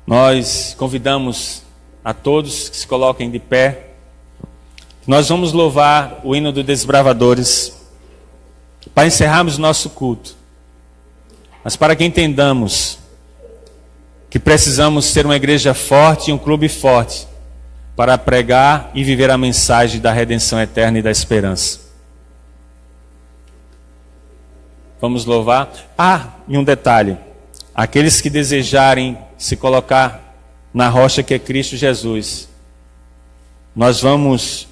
Nós convidamos a todos que se coloquem de pé. Nós vamos louvar o hino dos desbravadores para encerrarmos o nosso culto. Mas para que entendamos que precisamos ser uma igreja forte e um clube forte para pregar e viver a mensagem da redenção eterna e da esperança. Vamos louvar. E um detalhe. Aqueles que desejarem se colocar na rocha que é Cristo Jesus, nós vamos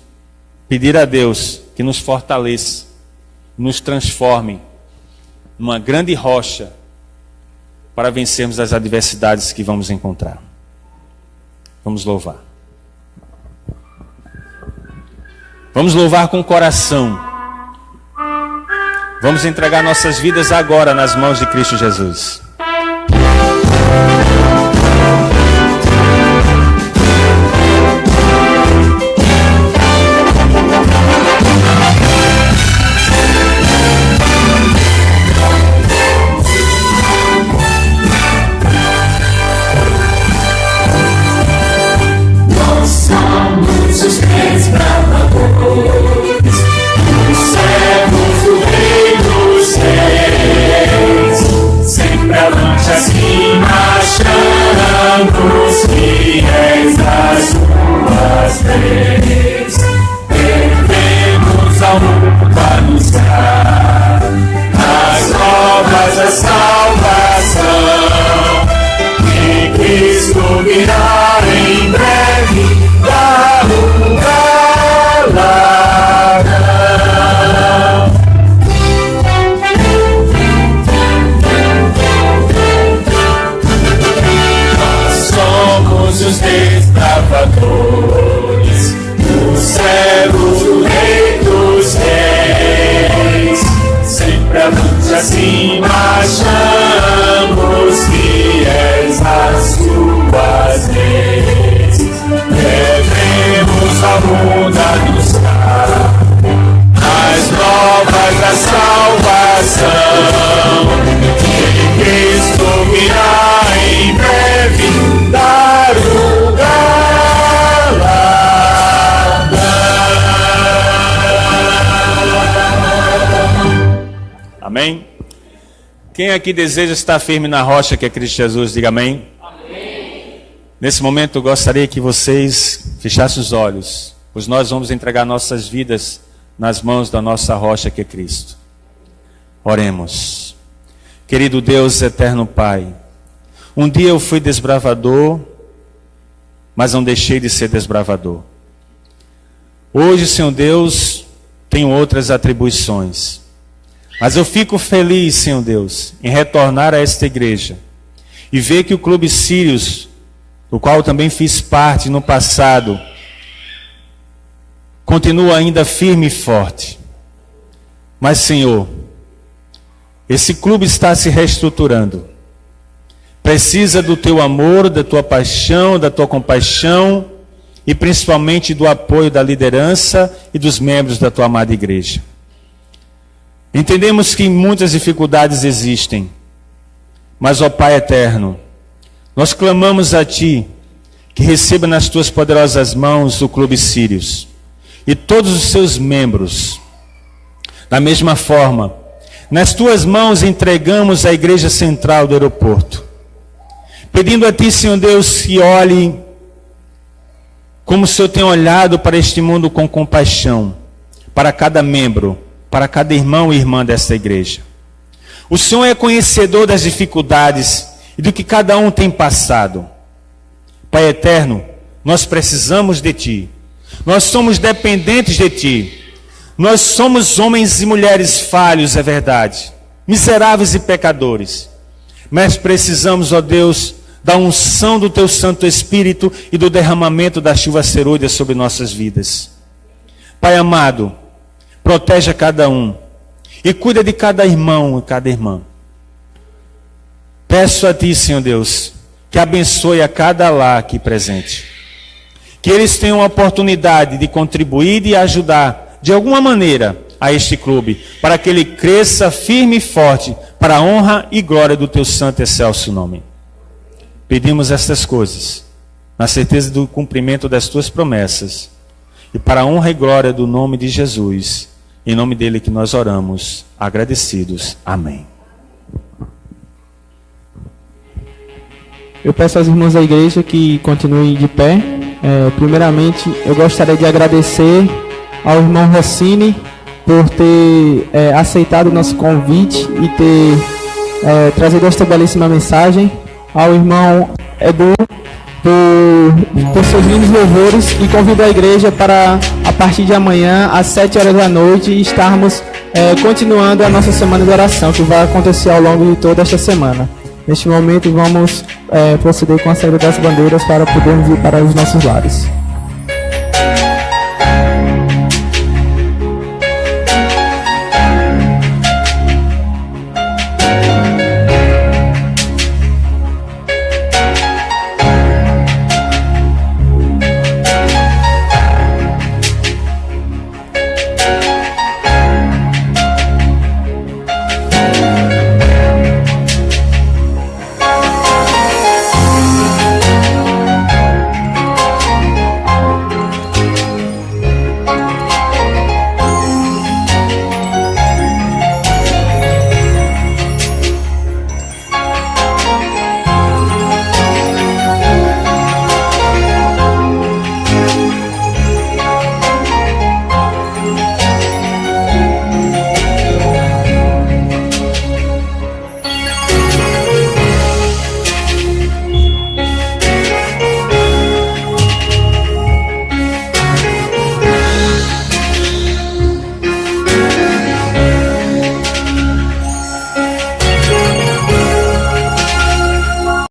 pedir a Deus que nos fortaleça, nos transforme numa grande rocha para vencermos as adversidades que vamos encontrar. Vamos louvar. Vamos louvar com o coração. Vamos entregar nossas vidas agora nas mãos de Cristo Jesus. Nós somos os desbravadores, os servos do Rei dos Reis, sempre avante assim marchando, fiéis às tuas leis. Devemos ao mundo anunciar as novas da salvação, que Cristo virá em breve dar o galardão. Nós somos os desbravadores, os servos do Rei dos Reis, sempre avante assim marchamos, fiéis às tuas leis. Devemos ao mundo anunciar as novas da salvação, que Cristo virá em breve dar o galardão. Amém? Quem aqui deseja estar firme na rocha que é Cristo Jesus, diga amém. Nesse momento eu gostaria que vocês fechassem os olhos, pois nós vamos entregar nossas vidas nas mãos da nossa rocha que é Cristo. Oremos. Querido Deus, eterno Pai, um dia eu fui desbravador, mas não deixei de ser desbravador. Hoje, Senhor Deus, tenho outras atribuições. Mas eu fico feliz, Senhor Deus, em retornar a esta igreja e ver que o Clube Sírios, do qual eu também fiz parte no passado, continua ainda firme e forte. Mas, Senhor, esse clube está se reestruturando. Precisa do teu amor, da tua paixão, da tua compaixão e principalmente do apoio da liderança e dos membros da tua amada igreja. Entendemos que muitas dificuldades existem, mas, ó Pai eterno, nós clamamos a Ti que receba nas Tuas poderosas mãos o Clube Sírios e todos os seus membros. Da mesma forma, nas Tuas mãos entregamos a Igreja Central do Aeroporto, pedindo a Ti, Senhor Deus, que olhe como o Senhor tem olhado para este mundo com compaixão, para cada membro, para cada irmão e irmã desta igreja. O Senhor é conhecedor das dificuldades e do que cada um tem passado. Pai eterno, nós precisamos de Ti. Nós somos dependentes de Ti. Nós somos homens e mulheres falhos, é verdade, miseráveis e pecadores. Mas precisamos, ó Deus, da unção do Teu Santo Espírito e do derramamento da chuva serôdia sobre nossas vidas. Pai amado, proteja cada um e cuida de cada irmão e cada irmã. Peço a Ti, Senhor Deus, que abençoe a cada lar aqui presente. Que eles tenham a oportunidade de contribuir e ajudar de alguma maneira a este clube, para que ele cresça firme e forte para a honra e glória do Teu santo e excelso nome. Pedimos estas coisas na certeza do cumprimento das Tuas promessas e para a honra e glória do nome de Jesus, em nome dele que nós oramos, agradecidos. Amém. Eu peço aos irmãos da igreja que continuem de pé. Primeiramente, eu gostaria de agradecer ao irmão Rossini por ter aceitado o nosso convite e ter trazido esta belíssima mensagem. Ao irmão Edu por seus lindos louvores, e convido a igreja para, a partir de amanhã, às 7 horas da noite, estarmos continuando a nossa semana de oração, que vai acontecer ao longo de toda esta semana. Neste momento, vamos proceder com a saída das bandeiras para podermos ir para os nossos lares.